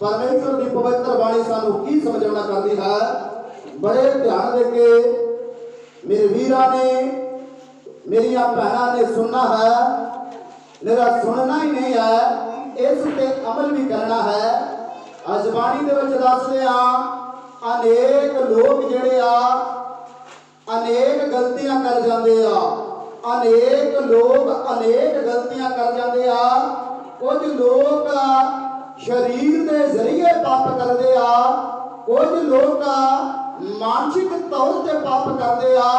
परमेश्वर की पवित्र बाणी सानू की समझाना करती है। बड़े ध्यान देके मेरे वीरा ने मेरिया भैन ने सुनना है, मेरा सुनना ही नहीं है, इस पे अमल भी करना है। अज बाणी दे विच दसदे आ अनेक लोग जिहड़े आ अनेक गलतियां कर जाते आ, अनेक लोग अनेक गलतियां कर जाते आ। कुछ लोग शरीर के जरिए पाप करते आ, कुछ लोग मानसिक तौर पर पाप करते आ,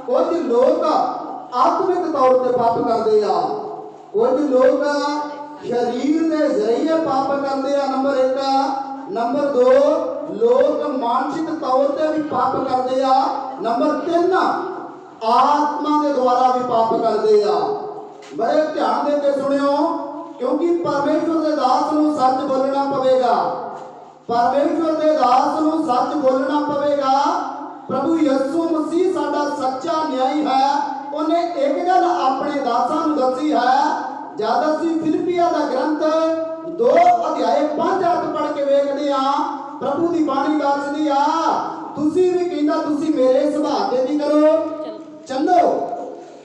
कुछ लोग आत्मिक तौर पर पाप करते आ, कुछ लोग शरीर के जरिए पाप करते आ। नंबर एक। नंबर दो, लोग मानसिक तौर पर भी पाप करते आ। नंबर तीन, आत्मा के द्वारा भी पाप करते आ। बड़े ध्यान देके सुनियो, क्योंकि परमेश्वर के दास नूं सच बोलना पवेगा, परमेश्वर के दास नूं सच बोलना पवेगा। प्रभु यीशु मसीह साडा सच्चा न्यायी है। उन्हें एक गल अपने दासां नूं दसी है। जद असीं फिलिपिया दा ग्रंथ 2 अध्याय 5 आयत पढ़ के वेखदे आ, प्रभु दी बाणी दसदी आ, तुसीं भी कहंदा तुसीं मेरे सुभाअ ते भी करो चलो,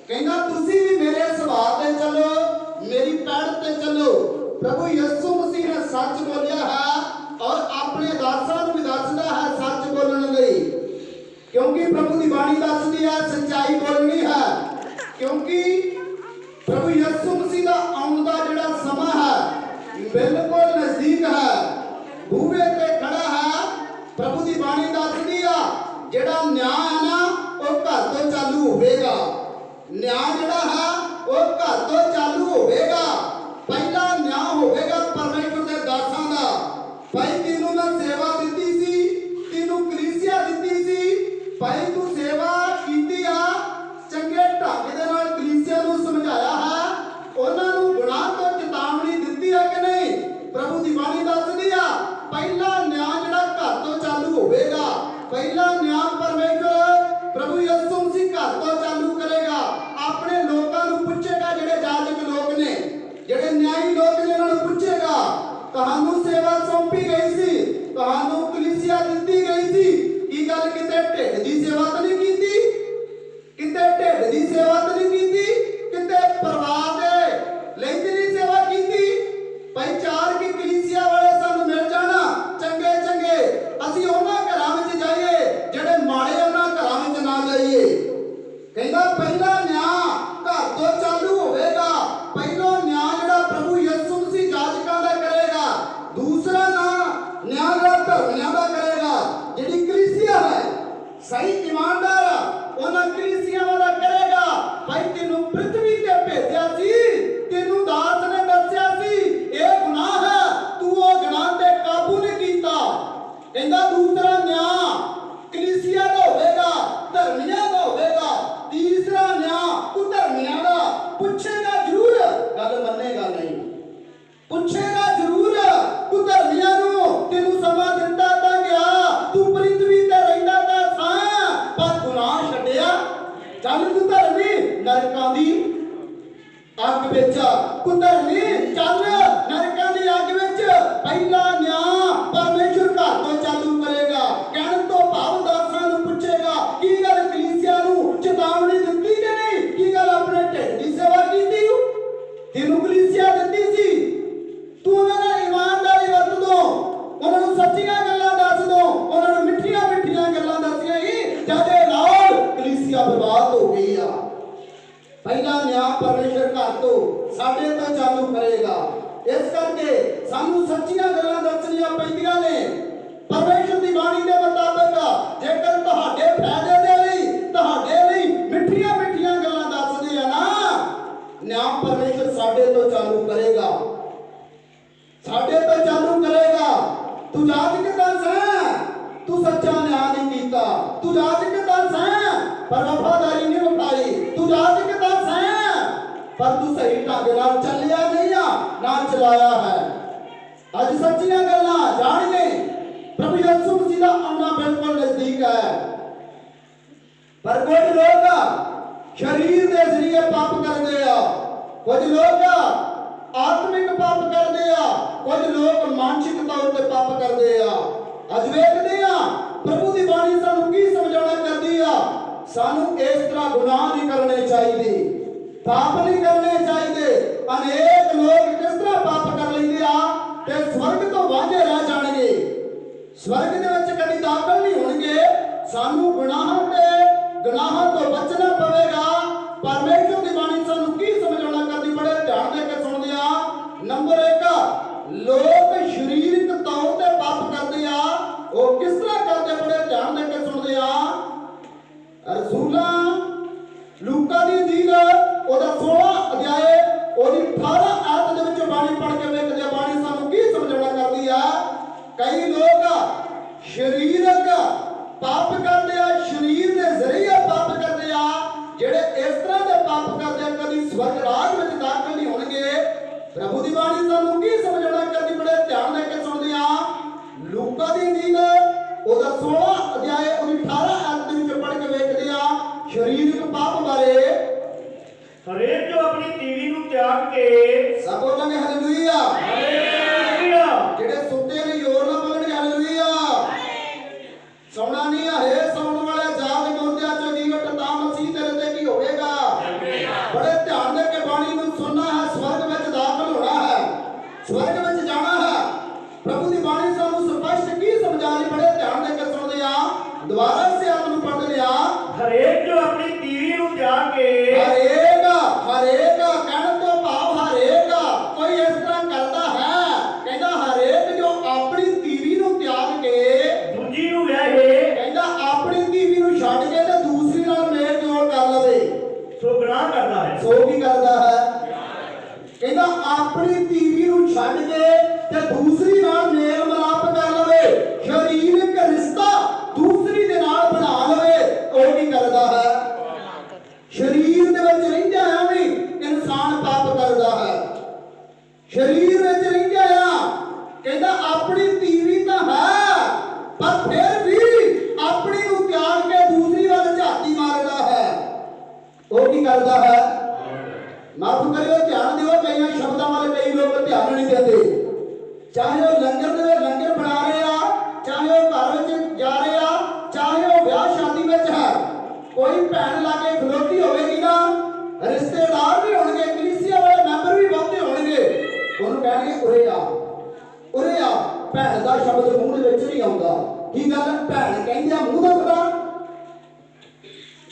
कहना तुसीं भी मेरे सुभाअ ते चलो, मेरी पैड़ ते चलो। प्रभु यीशु मसीह ने सच बोलिया है और अपने दासां नूं भी दसदा है सच बोलण लई, क्योंकि प्रभु की बाणी दसदी है सच्चाई बोलनी है। क्योंकि प्रभु यीशु मसीह का आउण दा जिहड़ा समा है बिल्कुल नजदीक है, बूहे ते खड़ा है। प्रभु की बाणी दसदी आ जिहड़ा न्याय है ना वो घर तो चालू होवेगा, न्याय जिहड़ा है वो घर तो चालू होवेगा। पहला न्याय होवेगा परमेश्वर के दासां दा। भाई तेनों मैं सेवा दी सी, तेनों कलीसिया दी सी, भाई तू सेवा कीती आ, चंगे ढंग दे नाल कलीसिया नूं समझाया है, उन्हां नूं गुनाह तो चेतावनी दित्ती है कि नहीं। प्रभु दी बाणी दसदी आ पहला न्याय जिहड़ा घर तो चालू होवेगा। पहला न्याय परमेश्वर प्रभु यीशु मसीह घर तो चालू करेगा। अपने लोगों नूं पुछेगा, जिहड़े जाजक लोग ने, जिहड़े न्यायी लोग ने, उन्हां नूं पुछेगा तुहानूं सेवा सौंपी गई सी, तुहानूं कलीसिया दित्ती गई सी, की गल किते ढिड दी सेवा तो नहीं कीती, किते ढिड दी सेवा तो नहीं कीती, किते परिवार दे लई ते नहीं सेवा कीती। भाई चार की कलीसिया वाले सानूं मिल जाना चंगे चंगे, असीं उन्हां घरां विच जाइए जिहड़े माड़े उन्हां घरां विच ना जाइए। कहंदा पहला न्याय घर तो चालू होवेगा। पहला न्याय जिहड़ा प्रभु यीशु मसीह जाजकां दा करेगा, दूसरा न्याय जिहड़ा धर्मियां दा करेगा। जिहड़ी कलीसिया है सही ईमानदार उन्हां कलीसिया वाला करेगा। भाई तेनों पृथ्वी ते भेजिया सी, तेनों दास ने दस्सिया सी ये गुनाह है, तू वो गुनाह ते काबू नहीं कीता। कहंदा दूसरा न्याय कलीसिया दा होवेगा, धर्मियां दा होवेगा। तीसरा न्याय तू धर्मियां दा पुछेगा जरूर, गल मन्नेगा नहीं, पुछेगा जरूर। तू धर्मियां नूं तेनू समा दिता तां गया, तू पृथ्वी ते रहिंदा तां सां, पर गुनाह छड्डिया। चल तू धर्मी नरकां दी अग विच, तू धर्मी चल नरकां दी अग विच। पहला न्याय परमेश्वर घर तो चालू करेगा। कहण तो भाव दासां नूं पुछेगा की गल कलीसिया नूं चेतावनी दित्ती कि नहीं, की गल अपने ढिड दी सेवा कीती, तेनूं कलीसिया दित्ती सी, तू उन्हां नाल ईमानदारी वरत दो, उन्हां नूं सच्चियां गल्लां दस दो, उन्हां नूं मिठियां मिठियां गल्लां दसियां ही जदे नाल कलीसिया बर्बाद हो गई आ। पहला न्याय परमेश्वर घर तो साडे तो चालू करेगा। इस करके सानू सच्चियां गल्लां दसणियां पैंदियां ने परमेश्वर दी बाणी दे मुताबिक। जेकर तुहाडे फायदे दे लई, तुहाडे लई मिठियां मिठियां गल्लां दसदे आ ना, न्याय परमेश्वर साडे तो चालू करेगा, साडे तो चालू करेगा। तू जाजक तां सैं, तू सच्चा न्याय नहीं कीता, तू जाजक तां सैं पर वफादारी नहीं उठाई, तू जाजक तां सैं पर तू सही ढंग नाल चलिया नहीं आ, ना चलाया है। अज सच्चियां गल्लां जानिए, प्रभु यीशु मसीह दा आउणा बिल्कुल नजदीक है। पर कुछ लोग शरीर के जरिए पाप करते आ, कुछ लोग आत्मिक पाप करते आ, कुछ लोग मानसिक तौर पर पाप करते आ। अज वेखदे आ प्रभु की बाणी सानू की समझाना करदी आ, सानू इस तरह गुनाह नहीं करने चाहिए, पाप नहीं करने चाहिए। अनेक लोग किस तरह पाप कर लेंगे आ ते स्वर्ग तो वांझे रह जाणगे, स्वर्ग दे विच कभी दाखल नहीं होणगे। सानू गुनाहां तो बचना पवेगा। परमेश्वर की बाणी सानू की समझाना करदी, बड़े ध्यान दे के सुणदे आ। नंबर 1, लोग शरीरक तौर ते पाप करदे आ, वो किस तरह करदे, बड़े ध्यान दे के सुणदे आ। रसूलां लूका दी इंजील ओदा 16 अध्याय ओदी 18 आयत दे विच बाणी पढ़ के वेखदे आ, बाणी सानू की समझाना करदी आ। कई लोग शरीरक पाप करते आ, शरीर के जरिए पाप करते आ, जेड़े इस तरह के पाप करते आ कभी स्वर्ग राज में दाखिल नहीं होंगे। प्रभु की बाणी सानू की समझाना करदी, बड़े ध्यान दे के सुनदे आ। लूका दी इंजील ओदा 16 अध्याय ओदी 18 आयत दे विच पढ़ के वेखदे आ शरीरक पाप बारे। हरेक जो अपनी तीवी नूं त्याग के, सब बोलांगे हालेलुया, हालेलुया, जेड़े सुते ने जोर ना बोलणगे हालेलुया। सौना नहीं है सौण वाले जाग मुर्दियां चो जीवट ता मसीह तेरे ते की होवेगा। बड़े ध्यान दे के बाणी नूं सुनना है, स्वर्ग विच दाखल होना है, स्वर्ग विच जाना है। प्रभु दी बाणी सानू स्पष्ट की समझा रही, बड़े ध्यान दे के सुनदे आ। दोबारा से आप नूं पढ़दे आ। हरेक जो अपनी तीवी नूं त्याग के, हरेक कहण तो भाव हरेक कोई इस तरह करदा है, कहंदा हरेक जो अपनी तीवी नूं त्याग के दूजी नूं वहे, कहंदा अपनी तीवी नूं छੱਡ के ते दूसरी नाल मेल जोल कर लवे, सो गुनाह करदा है। सो की करदा है, कहंदा अपनी तीवी नूं छੱਡ के ते दूसरी नाल मेल मिलाप कर लवे, शरीरक रिश्ता दूसरी दे नाल बना लवे, ओ की करदा है। शरीर दे विच रहिंदा है भी इंसान पाप करदा है, शरीर विच रहिंदा है, कहंदा अपनी तीवी तां है पर फिर भी अपनी नूं त्याग के दूसरी वाल झाती मारदा है, ओ की करदा है। माफ करियो, ध्यान दिओ, कई शब्दां वाले कई लोग ध्यान नहीं देते। चाहे वो लंगर दे लंगर बना रहे आ, चाहे वो घर विच जा रहे आ, चाहे वो ब्याह शादी विच है, कोई भैन लाके खलोती होगी ना, रिश्तेदार भी होंगे, कलीसिया वाले मैंबर भी बहुते होंगे, उन्होंने कहेंगे उरे आ, उरे आ। भैन का शब्द मूँह दे विच नहीं आउंदा। की गल, भैन कहंदी आ मूँह दुखदा,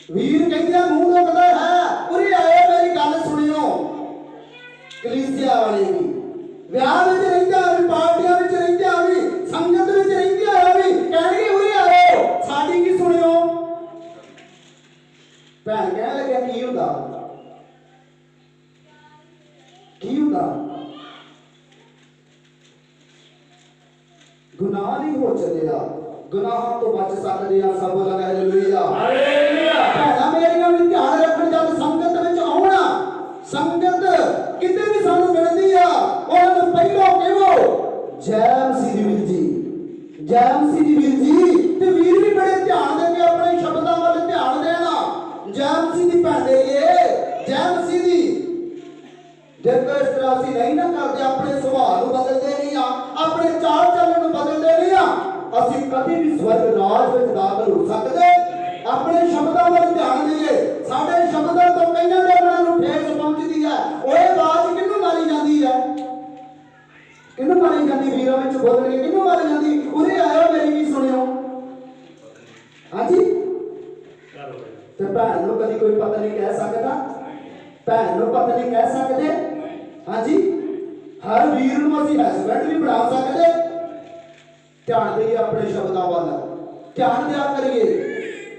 वीर कहंदी आ मूँह दुखदा है, उरे आए मेरी गल सुनियो। कलीसिया वाले भी ਵਿਆਹ ਵਿੱਚ ਰਹਿੰਦਾ ਵੀ, ਪਾਰਟੀਆਂ ਵਿੱਚ ਰਹਿੰਦਾ ਵੀ, ਸੰਗਤ ਵਿੱਚ ਰਹਿੰਦਾ ਵੀ, ਕਹਿਣਗੇ ਉਰੇ ਆਓ ਸਾਡੀ ਕੀ ਸੁਣਿਓ। ਭੈਣ ਕਹਿਣ ਲੱਗਿਆ ਕੀ ਹੁੰਦਾ, ਕੀ ਹੁੰਦਾ, ਗੁਨਾਹ ਨਹੀਂ ਹੋ ਚੱਲਿਆ, ਗੁਨਾਹਾਂ ਤੋਂ ਬਚ ਸਕਦੇ ਆ। ਸਭ ਬੋਲਾਂਗੇ ਹਾਲੇਲੂਇਆ, ਹਾਲੇਲੂਇਆ। ਭੈਣਾਂ ਮੇਰੀਆਂ ਵੀ ਧਿਆਨ ਰੱਖਣ, ਜਦ ਸੰਗਤ ਵਿੱਚ ਆਉਣਾ, संगत कितने भी सानू मिलती है, उन्होंने पहलो कहो जय मसीह वीर जी, जय मसीह वीर जी, ते वीर भी बड़े ध्यान दे के अपने शब्दों वाल ध्यान देना। जय मसीह दी भैन देइए, जय मसीह दी। जेकर इस तरह असीं नहीं ना करते, अपने सुभाव नूं बदलते नहीं आ, अपने चाल चलन नूं बदलते नहीं आ, असीं कभी भी स्वर्ग राज विच दाखल हो सकते। अपने शब्दों वाल ध्यान दीए, साडे शब्दों तो कईयां दे मनां नूं ठेस पहुंचदी है। ओए आवाज किन्नू मारी जाती है, किन्नू मारी जाती, वीरां विच बोल के किन्नू मारी जाती, उरे आयो मेरी की सुनियो। हाँ जी, ते भैन नूं कदी कोई पता नहीं कह सकता, भैन नूं पता नहीं कह सकते। हाँ जी, हर वीर नूं असीं हस्बैंड भी बना सकते। ध्यान दईए अपने शब्दों वाल, ध्यान दिया करिए।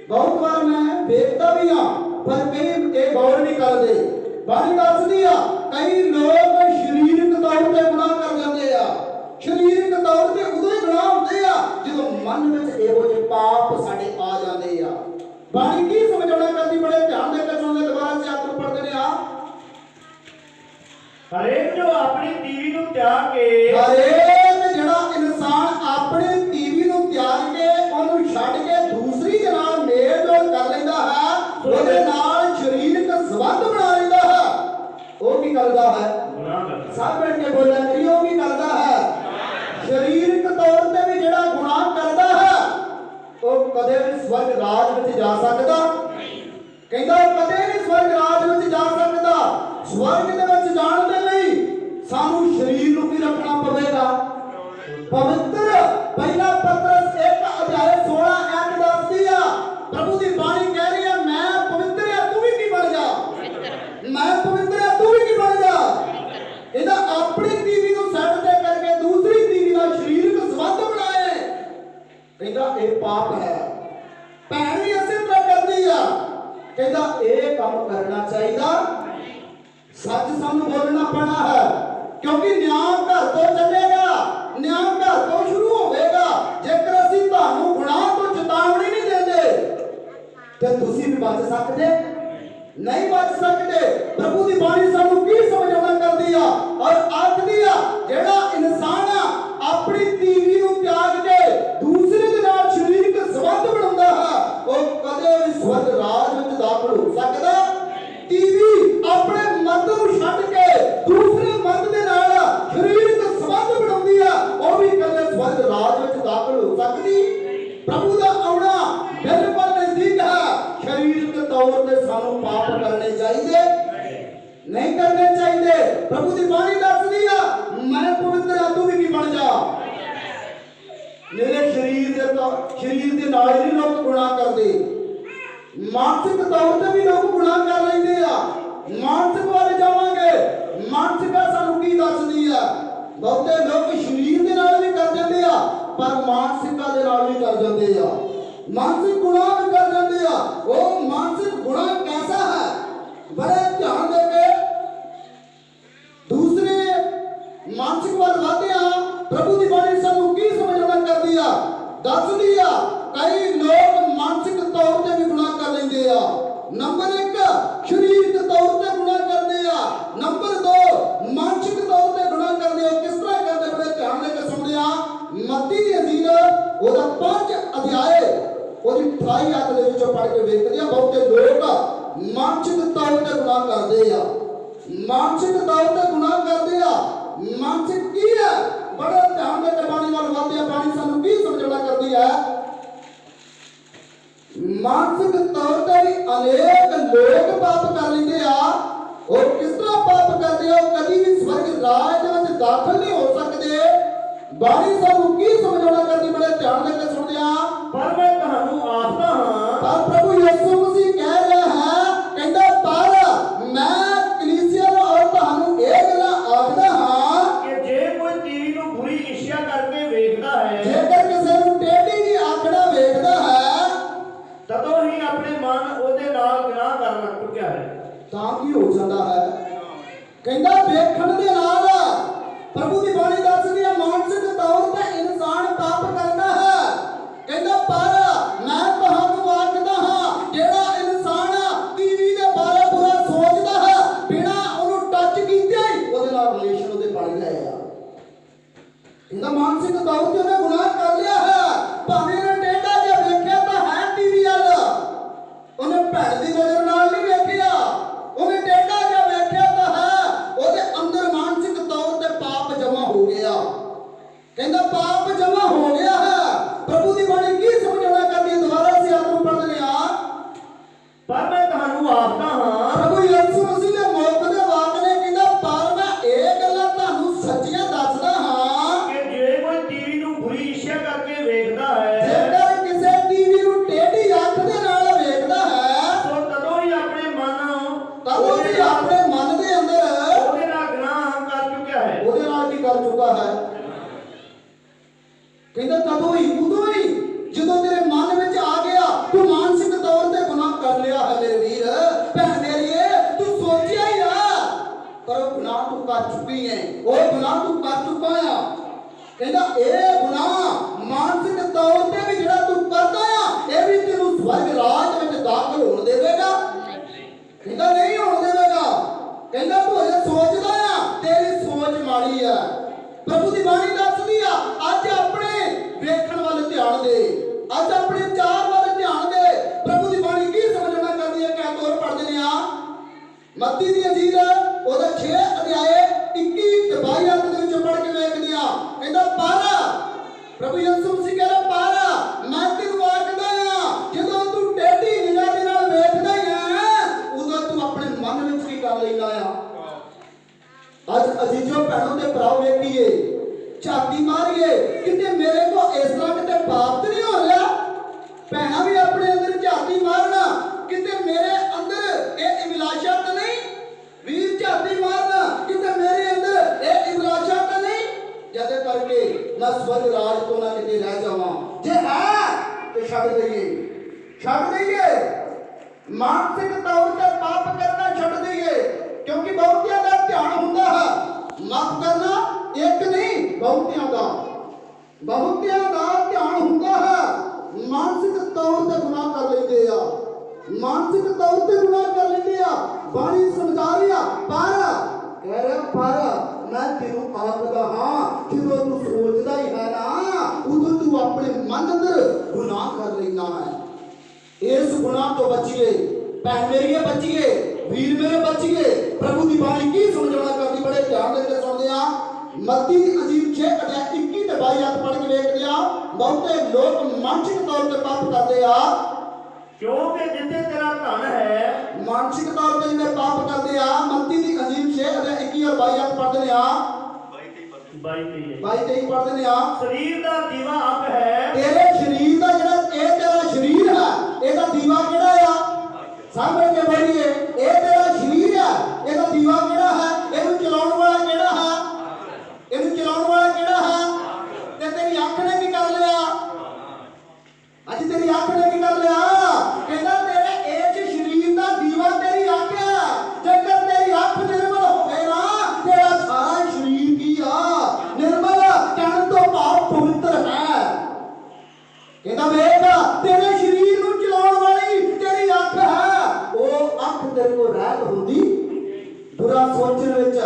बहुत बार मैं देखता भी हाँ, पर कई ये गौर नहीं करते। बाणी दसदी आ, कई लोग शरीरक तौर ते गुनाह कर जाते आ, शरीरक तौर ते उदों ही गुनाह होंदे आ जदों मन विच इहो जिहे पाप साडे आ जांदे आ। बाणी की समझाउणा करदी, बड़े ध्यान दे के सुणदे। दोबारा से आप पढ़दे ने आ। हरेक जो अपनी तीवी नूं त्याग के, हरेक जिहड़ा इंसान अपनी तीवी नूं त्याग के ओनू छड्ड के दूसरी दे नाल मेल जोल कर लैंदा है, ओहदे नाल शरीरक संबंध बना लैंदा है, ਉਹ ਕੀ ਕਰਦਾ ਹੈ? गुनाह करदा है। सब बैठ के बोला करियो की करता है, ਕਹਿੰਦਾ ਕਦੇ ਨਹੀਂ ਸਵਰਗ ਰਾਜ ਵਿੱਚ ਜਾ ਸਕਦਾ। ਸਵਰਗ ਦੇ ਵਿੱਚ ਜਾਣ ਦੇ ਲਈ ਸਾਨੂੰ ਸਰੀਰ ਨੂੰ ਕੀ ਰੱਖਣਾ ਪਵੇਗਾ? ਪਵਿੱਤਰ। ਪਹਿਲਾ ਪਤਰਸ 1:16 ਦੱਸਦੀ ਆ, ਪ੍ਰਭੂ ਦੀ ਬਾਣੀ ਕਹਿ ਰਹੀ ਆ ਮੈਂ ਪਵਿੱਤਰ ਆ ਤੂੰ ਵੀ ਕੀ ਬਣ ਜਾ, ਮੈਂ ਪਵਿੱਤਰ ਆ ਤੂੰ ਵੀ ਕੀ ਬਣ ਜਾ। ਇਹਦਾ ਆਪਣੀ ਤੀਵੀ ਨੂੰ ਸੈੱਟ ਤੇ ਕਰਕੇ ਦੂਸਰੀ ਤੀਵੀ ਨਾਲ ਸਰੀਰਕ ਸੰਬੰਧ ਬਣਾਏ, ਕਹਿੰਦਾ ਇਹ ਪਾਪ ਹੈ। ਭੈਣ ਵੀ ਇਸੇ ਤਰ੍ਹਾਂ ਕਰਦੀ ਆ, ਕਹਿੰਦਾ ਇਹ ਕੰਮ ਕਰਨਾ ਚਾਹੀਦਾ। ਸੱਚ ਸਾਨੂੰ ਬੋਲਣਾ ਪੈਣਾ ਹੈ ਕਿਉਂਕਿ ਨਿਆਂ ਘਰ ਤੋਂ ਚੱਲੇਗਾ, ਨਿਆਂ ਘਰ ਤੋਂ ਸ਼ੁਰੂ ਹੋਵੇਗਾ। ਜੇਕਰ ਅਸੀਂ ਤੁਹਾਨੂੰ ਗੁਨਾਹ ਤੋਂ ਚੇਤਾਵਨੀ ਨਹੀਂ ਦਿੰਦੇ ਤੇ ਤੁਸੀਂ ਵੀ ਬਚ ਸਕਦੇ ਨਹੀਂ, ਬਚ ਸਕਦੇ। ਪ੍ਰਭੂ ਦੀ ਬਾਣੀ ਸਾਨੂੰ ਕੀ ਸਮਝਾਉਣਾ ਕਰਦੀ ਆ ਔਰ ਆਖਦੀ ਆ ਜਿਹੜਾ ਇਨਸਾਨ ਆਪਣੀ ਤੀਵੀ ਨੂੰ ਤਿਆਗ ਕੇ ਦੂਸਰੇ ਦੇ ਨਾਲ ਸਰੀਰਕ ਸੰਬੰਧ ਬਣਾਉਂਦਾ ਹੈ ਉਹ ਕਦੇ ਵੀ ਸਵਰਗ ਰਾਜ ਵਿੱਚ ਦਾਖਲ ਹੋ ਸਕਦਾ। ਤੀਵੀ ਆਪਣੇ ਮਰਦ ਨੂੰ ਛੱਡ ਕੇ ਦੂਸਰੇ ਮਰਦ ਦੇ ਨਾਲ ਸਰੀਰਕ ਸੰਬੰਧ ਬਣਾਉਂਦੀ ਆ ਉਹ ਵੀ ਕਦੇ ਸਵਰਗ ਰਾਜ ਵਿੱਚ ਦਾਖਲ ਹੋ ਸਕਦੀ। ਪ੍ਰਭੂ ਦਾ ਆਉਣਾ ਬਿਲਕੁਲ ਨਜ਼ਦੀਕ ਹੈ। ਸਰੀਰਕ ਤੌਰ ਤੇ ਸਾਨੂੰ ਪਾਪ ਕਰਨੇ ਚਾਹੀਦੇ ਨਹੀਂ ਕਰਨੇ ਚਾਹੀਦੇ। ਪ੍ਰਭੂ ਦੀ ਬਾਣੀ ਦੱਸਦੀ ਆ ਮੈਂ ਪਵਿੱਤਰ ਆ ਤੂੰ ਵੀ ਕੀ ਬਣ ਜਾ। ਮੇਰੇ ਸਰੀਰ ਦੇ ਨਾਲ ਹੀ ਲੋਕ ਗੁਨਾਹ ਕਰਦੇ, ਮਾਨਸਿਕ ਤੌਰ ਤੇ ਵੀ ਲੋਕ ਗੁਨਾਹ ਕਰ ਲੈਂਦੇ ਆ। ਮਾਨਸਿਕ ਵੱਲ ਜਾਵਾਂਗੇ, ਮਾਨਸਿਕਤਾ ਸਾਨੂੰ ਕੀ ਦੱਸਦੀ ਆ? ਬਹੁਤੇ ਲੋਕ ਸਰੀਰ ਦੇ ਨਾਲ ਵੀ ਕਰ ਜਾਂਦੇ ਆ ਪਰ ਮਾਨਸਿਕਤਾ ਦੇ ਨਾਲ ਵੀ ਕਰ ਜਾਂਦੇ ਆ, ਮਾਨਸਿਕ ਗੁਨਾਹ ਵੀ ਕਰ ਜਾਂਦੇ ਆ। ਉਹ ਮਾਨਸਿਕ ਗੁਨਾਹ ਕੈਸਾ ਹੈ? ਬੜੇ ਧਿਆਨ ਦੇ ਕੇ ਦੂਸਰੇ ਮਾਨਸਿਕ ਵੱਲ ਵਧਦੇ ਆ। ਪ੍ਰਭੂ ਦੀ ਬਾਣੀ ਸਾਨੂੰ ਕੀ ਸਮਝਾਉਣਾ ਕਰਦੀ ਆ? ਦੱਸਦੀ ਆ ਕਈ ਲੋਕ ਮਾਨਸਿਕ ਤੌਰ ਤੇ ਵੀ ਗੁਨਾਹ ਕਰ ਲੈਂਦੇ ਆ। ਨੰਬਰ 1 ਸਰੀਰਕ ਤੌਰ ਤੇ ਗੁਨਾਹ ਕਰਦੇ ਆ। ਨੰਬਰ 2 ਮਾਨਸਿਕ ਤੌਰ ਤੇ ਗੁਨਾਹ ਕਰਦੇ ਆ। ਕਿਸ ਤਰ੍ਹਾਂ ਕਰਦੇ? ਬੜੇ ਧਿਆਨ ਦੇ ਕੇ ਸੁਣਦੇ ਆ। ਮੱਤੀ ਦੀ ਅੰਜੀਲ ਉਹਦਾ 5 ਅਧਿਆਏ ਉਹਦੀ 28 ਆਇਤ ਦੇ ਵਿੱਚੋਂ ਪੜ੍ਹ ਕੇ ਵੇਖਦੇ ਆ ਬਹੁਤੇ ਲੋਕ ਮਾਨਸਿਕ ਤੌਰ ਤੇ ਗੁਨਾਹ ਕਰਦੇ ਆ, ਮਾਨਸਿਕ ਤੌਰ ਤੇ ਗੁਨਾਹ ਕਰਦੇ ਆ। ਮਾਨਸਿਕ ਕੀ ਹੈ? ਬੜਾ ਧਿਆਨ ਦੇ ਕੇ ਬਾਣੀ ਵੱਲ ਵਧਦੇ ਆ। ਬਾਣੀ ਸਾਨੂੰ ਕੀ ਸਮਝਾਉਣਾ ਕਰਦੀ ਹੈ? ਮਾਨਸਿਕ ਤੌਰ ਤੇ ਵੀ ਅਨੇਕ ਲੋਕ ਪਾਪ ਕਰ ਲੈਂਦੇ ਆ। ਉਹ ਕਿਸ ਤਰ੍ਹਾਂ ਪਾਪ ਕਰਦੇ ਆ? ਉਹ ਕਦੀ ਵੀ ਸਵਰਗ ਰਾਜ ਦੇ ਵਿੱਚ ਦਾਖਲ ਨਹੀਂ ਹੋ ਸਕਦੇ। ਬਾਣੀ ਸਾਨੂੰ ਕੀ ਸਮਝਾਉਣਾ ਕਰਦੀ? ਬੜੇ ਧਿਆਨ ਦੇ ਕੇ ਸੁਣਦੇ ਆ। ਪਰ ਮੈਂ ਤੁਹਾਨੂੰ ਆਖਦਾ ਹਾਂ, ਪਰ ਪ੍ਰਭੂ ਯਿਸੂ ਮਸੀਹ ਕਹਿ ਰਿਹਾ ਹੈ, ਕਹਿੰਦਾ ਪਰ ਮੈਂ ਕਲੀਸਿਆ ਨੂੰ ਔਰ ਤੁਹਾਨੂੰ ਇਹ ਗੱਲਾਂ ਆਖਦਾ ਹਾਂ ਕਿ ਜੇ ਕੋਈ ਤੀਵੀ ਨੂੰ ਬੁਰੀ ਇੱਛਾ ਕਰਕੇ ਵੇਖਦਾ ਹੈ, ਜੇਕਰ ਕਿਸੇ ਨੂੰ ਟੇਢੀ ਦੀ ਆਖਣਾ ਵੇਖਦਾ ਹੈ ਤਦੋਂ ਹੀ ਆਪਣੇ ਮਨ ਉਹਦੇ ਨਾਲ ਗੁਨਾਹ ਕਰਨ ਲੱਗ ਚੁੱਕਿਆ ਹੈ। ਤਾਂ ਕੀ ਹੋ ਜਾਂਦਾ ਹੈ? ਕਹਿੰਦਾ ਵੇਖਣ ਦੇ ਨਾਲ। ਪ੍ਰਭੂ ਦੀ ਬਾਣੀ ਦੱਸਦੀ ਹੈ ਮਾਨਸਿਕ ਤੌਰ ਤੇ ਇਨਸਾਨ ਪਾਪ ਕਰਦਾ ਹੈ। ਕਹਿੰਦਾ ਪਰ ਮੈਂ ਤੁਹਾਨੂੰ ਆਖਦਾ ਹਾਂ ਜਿਹੜਾ ਇਨਸਾਨ ਟੀਵੀ ਦੇ ਬਾਰੇ ਬੁਰਾ ਸੋਚਦਾ ਹੈ ਬਿਨਾਂ ਉਹਨੂੰ ਟੱਚ ਕੀਤੇ ਹੀ ਉਹਦੇ ਨਾਲ ਰਿਲੇਸ਼ਨ ਉਹਦੇ ਬਣ ਗਏ ਆ। ਇਹਦਾ ਮਾਨਸਿਕ ਤੌਰ ਤੇ ਉਹਨੇ ਗੁਨਾਹ ਕਰ ਲਿਆ ਹੈ। ਭਾਵੇਂ ਉਹਨੇ ਟੇਢਾ ਜਿਹਾ ਵੇਖਿਆ ਤਾਂ ਹੈ ਟੀਵੀ ਵੱਲ, ਉਹਨੇ ਭੈਣ ਦੀ ਨਜ਼ਰ ਨਾਲ ਨਹੀਂ ਵੇਖਿਆ। ਉਹਨੇ ਟੇਢਾ ਜਿਹਾ ਵੇਖਿਆ ਤਾਂ ਹੈ ਉਹਦੇ ਅੰਦਰ ਮਾਨਸਿਕ ਤੌਰ ਤੇ ਪਾਪ ਜਮਾ ਹੋ ਗਿਆ। ਕਹਿੰਦਾ ਪਾਪ ਜਮਾ ਹੋ ਗਿਆ ਹੈ। ਪ੍ਰਭੂ ਦੀ ਬਾਣੀ ਕੀ ਸਮਝਾਉਣਾ ਕਰਦੀ ਹੈ? ਦੁਬਾਰਾ ਅਸੀਂ ਆਪ ਨੂੰ ਪੜ੍ਹਦੇ ਆ। ਪਰ ਮੈਂ ਤੁਹਾਨੂੰ ਆਖਦਾ ਹਾਂ, ਪ੍ਰਭੂ ਯਿਸੂ ਮਸੀਹ ਦੇ ਮੌਤ ਦੇ ਵਾਕ ਨੇ ਕਹਿੰਦਾ ਪਰ ਮੈਂ ਇਹ ਗੱਲਾਂ ਤੁਹਾਨੂੰ ਸੱਚੀਆਂ ਦੱਸਦਾ ਹਾਂ ਕਿ ਜੇ ਕੋਈ ਤੀਵੀ ਨੂੰ ਬੁਰੀ ਇੱਛਾ ਕਰਕੇ ਵੇਖਦਾ ਹੈ, ਜੇਕਰ ਕਿਸੇ ਟੀਵੀ ਨੂੰ ਟੇਢੀ ਅੱਖ ਦੇ ਨਾਲ ਵੇਖਦਾ ਹੈ ਸੋ ਤਦੋਂ ਹੀ ਆਪਣੇ ਤਦੋਂ ਵੀ ਆਪਣੇ ਮਨ ਦੇ ਅੰਦਰ ਉਹਦੇ ਨਾਲ ਗੁਨਾਹ ਕਰ ਚੁੱਕਿਆ ਹੈ। ਉਹਦੇ ਨਾਲ ਕੀ ਕਰ ਚੁੱਕਾ ਹੈ? ਕਹਿੰਦਾ ਕਦੋਂ ਹੀ? ਉਦੋਂ ਹੀ ਜਦੋਂ ਤੇਰੇ ਮਨ ਵਿੱਚ ਆ ਗਿਆ ਤੂੰ ਮਾਨਸਿਕ ਤੌਰ ਤੇ ਗੁਨਾਹ ਕਰ ਲਿਆ ਹੈ। ਮੇਰੇ ਵੀਰ ਭੈਣ ਮੇਰੀਏ ਤੂੰ ਸੋਚਿਆ ਹੀ ਆ ਪਰ ਉਹ ਗੁਨਾਹ ਤੂੰ ਕਰ ਚੁੱਕੀ ਹੈ, ਉਹ ਗੁਨਾਹ ਤੂੰ ਕਰ ਚੁੱਕਾ ਆ। ਕਹਿੰਦਾ ਇਹ ਗੁਨਾਹ ਮਾਨਸਿਕ ਤੌਰ ਤੇ ਵੀ ਜਿਹੜਾ ਤੂੰ ਕਰਦਾ ਆ ਇਹ ਵੀ ਤੈਨੂੰ ਸਵਰਗ ਰਾਜ ਵਿੱਚ ਦਾਖਲ ਹੋਣ ਦੇਵੇਗਾ? ਕਹਿੰਦਾ ਨਹੀਂ ਹੋਣ ਦੇਵੇਗਾ। ਕਹਿੰਦਾ ਤੂੰ ਇਹ ਸੋਚਦਾ ਆ ਤੇਰੀ ਸੋਚ ਮਾੜੀ ਆ। ਪ੍ਰਭੂ ਦੀ ਬਾਣੀ ਦੱਸਦੀ ਆ ਅੱਜ ਆਪਣੇ ਵੇਖਣ ਵੱਲ ਧਿਆਨ ਦੇ, ਅੱਜ ਆਪਣੇ ਚਾਰ ਵੱਲ ਧਿਆਨ ਦੇ। ਪ੍ਰਭੂ ਦੀ ਬਾਣੀ ਕੀ ਸਮਝਣਾ ਕਰਦੀ ਹੈ? ਕਹਿ ਤੋਰ ਪੜ੍ਹਦੇ ਨੇ ਆ ਮੱਤੀ ਦੀ ਅੰਜੀਲ ਉਹਦਾ 6 ਅਧਿਆਏ 21 ਤੇ 22 ਆਇਤ ਦੇ ਵਿੱਚੋਂ ਪੜ੍ਹ ਕੇ ਵੇਖਦੇ ਆ। ਕਹਿੰਦਾ ਪਰ ਪ੍ਰਭੂ ਯਿਸੂ ਮਸੀਹ ਕਹਿੰਦਾ ਪਰ ਮੈਂ ਤੈਨੂੰ ਆਖਦਾ ਆ ਜਦੋਂ ਤੂੰ ਟੇਢੀ ਨਿਗਾਹ ਦੇ ਨਾਲ ਵੇਖਦਾ ਹੀ ਆ ਝਾਤੀ ਮਾਰੀਏ ਕਿਤੇ ਮੇਰੇ ਕੋ ਇਸ ਤਰ੍ਹਾਂ ਕਿਤੇ ਪਾਪ ਤੇ ਨਹੀਂ ਹੋ ਰਿਹਾ। ਭੈਣਾਂ ਵੀ ਆਪਣੇ ਅੰਦਰ ਝਾਤੀ ਮਾਰਨਾ ਕਿਤੇ ਮੇਰੇ ਅੰਦਰ ਇਹ ਅਭਿਲਾਸ਼ਾ ਤਾਂ ਨਹੀਂ। ਵੀਰ ਝਾਤੀ ਮਾਰਨਾ ਕਿਤੇ ਮੇਰੇ ਅੰਦਰ ਇਹ ਅਭਿਲਾਸ਼ਾ ਤਾਂ ਨਹੀਂ, ਜਦ ਕਰਕੇ ਮੈਂ ਸਵਰਗ ਰਾਜ ਤੋਂ ਨਾ ਕਿਤੇ ਰਹਿ ਜਾਵਾਂ। ਜੇ ਹੈ ਤੇ ਛੱਡ ਦਈਏ ਮਾਨਸਿਕ ਤੌਰ ਤੇ ਪਾਪ ਕਰਨਾ ਛੱਡ ਦਈਏ, ਕਿਉਂਕਿ ਬਹੁਤਿਆਂ ਦਾ ਧਿਆਨ ਹੁੰਦਾ ਹੈ ਮਾਫ ਕਰਨਾ, ਇੱਕ ਨਹੀਂ ਬਹੁਤਿਆਂ ਦਾ ਧਿਆਨ ਹੁੰਦਾ ਹੈ। ਮਾਨਸਿਕ ਤੌਰ ਤੇ ਗੁਨਾਹ ਕਰ ਲੈਂਦੇ ਆ, ਮਾਨਸਿਕ ਤੌਰ ਤੇ ਗੁਨਾਹ ਕਰ ਲੈਂਦੇ ਆ। ਬਾਣੀ ਸਮਝਾ ਰਹੀ ਆ ਪਰ ਮੈਂ ਤੈਨੂੰ ਆਖਦਾ ਹਾਂ ਜਦੋਂ ਤੂੰ ਸੋਚਦਾ ਹੀ ਹੈ ਨਾ ਉਦੋਂ ਤੂੰ ਆਪਣੇ ਮਨ ਅੰਦਰ ਗੁਨਾਹ ਕਰ ਲੈਣਾ ਹੈ। ਇਸ ਗੁਨਾਹ ਤੋਂ ਬਚੀਏ, ਭੈਣ ਮੇਰੀਏ ਬਚੀਏ, ਵੀਰ ਮੇਰੇ ਬਚੀਏ। ਪ੍ਰਭੂ ਦੀ ਬਾਣੀ ਕੀ ਸਮਝਾਉਣਾ ਕਰਦੀ, ਬੜੇ ਧਿਆਨ ਦੇ ਕੇ ਸੁਣਦੇ ਆ। ਮੱਤੀ ਦੀ ਅਜੀਬ 6 ਅਧਿਆਇ 21 ਤੇ 22 ਆਇਤ ਪੜ੍ਹ ਕੇ ਵੇਖਦੇ ਆ। ਬਹੁਤੇ ਲੋਕ ਮਾਨਸਿਕ ਤੌਰ ਤੇ ਪਾਪ ਕਰਦੇ ਆ, ਕਿਉਂਕਿ ਜਿੱਥੇ ਤੇਰਾ ਧਨ ਹੈ। ਮਾਨਸਿਕ ਤੌਰ ਤੇ ਜਿਹੜੇ ਪਾਪ ਕਰਦੇ ਆ, ਮੱਤੀ ਦੀ ਅਜੀਬ 6 ਅਧਿਆਇ 21 ਔਰ 22 ਆਇਤ ਪੜ੍ਹਦੇ ਆ। 22-23 ਪੜ੍ਹਦੇ ਆ। ਸਰੀਰ ਦਾ ਦੀਵਾ ਅੱਖ ਹੈ। ਤੇਰੇ ਸਰੀਰ ਦਾ ਜਿਹੜਾ ਇਹ ਤੇਰਾ ਸਰੀਰ ਹੈ, ਇਹਦਾ ਦੀਵਾ ਕਿਹੜਾ ਆ? ਸਮਝ ਕੇ ਬੋਲੀਏ, ਇਹ ਤੇਰਾ ਸਰੀਰ ਹੈ, ਇਹਦਾ ਦੀਵਾ ਕਿਹੜਾ ਹੈ? ਇਹਨੂੰ ਚਲਾਉਣ ਵਾਲਾ ਕਿਹੜਾ ਹੈ? ਤੇ ਤੇਰੀ ਅੱਖ ਨੇ ਕੀ ਕਰ ਲਿਆ? ਅੱਜ ਤੇਰੀ ਅੱਖ ਨੇ ਕੀ ਕਰ ਲਿਆ? ਕਹਿੰਦਾ ਤੇਰੇ ਇਸ ਸਰੀਰ ਦਾ ਦੀਵਾ ਤੇਰੀ ਅੱਖ ਹੈ। ਜੇਕਰ ਤੇਰੀ ਅੱਖ ਨਿਰਮਲ ਹੋਵੇ ਨਾ, ਤੇਰਾ ਸਾਰਾ ਸਰੀਰ ਕੀ ਆ? ਨਿਰਮਲ, ਕਹਿਣ ਤੋਂ ਭਾਵ ਪਵਿੱਤਰ ਹੈ। ਕਹਿੰਦਾ ਵੇਖ ਤੇਰੇ ਸਰੀਰ ਨੂੰ ਚਲਾਉਣ ਵਾਲੀ ਤੇਰੀ ਅੱਖ ਹੈ। ਉਹ ਅੱਖ ਤੇਰੇ ਕੋਲ ਰਹਿਤ ਹੁੰਦੀ ਬੁਰਾ ਸੋਚਣ ਵਿੱਚ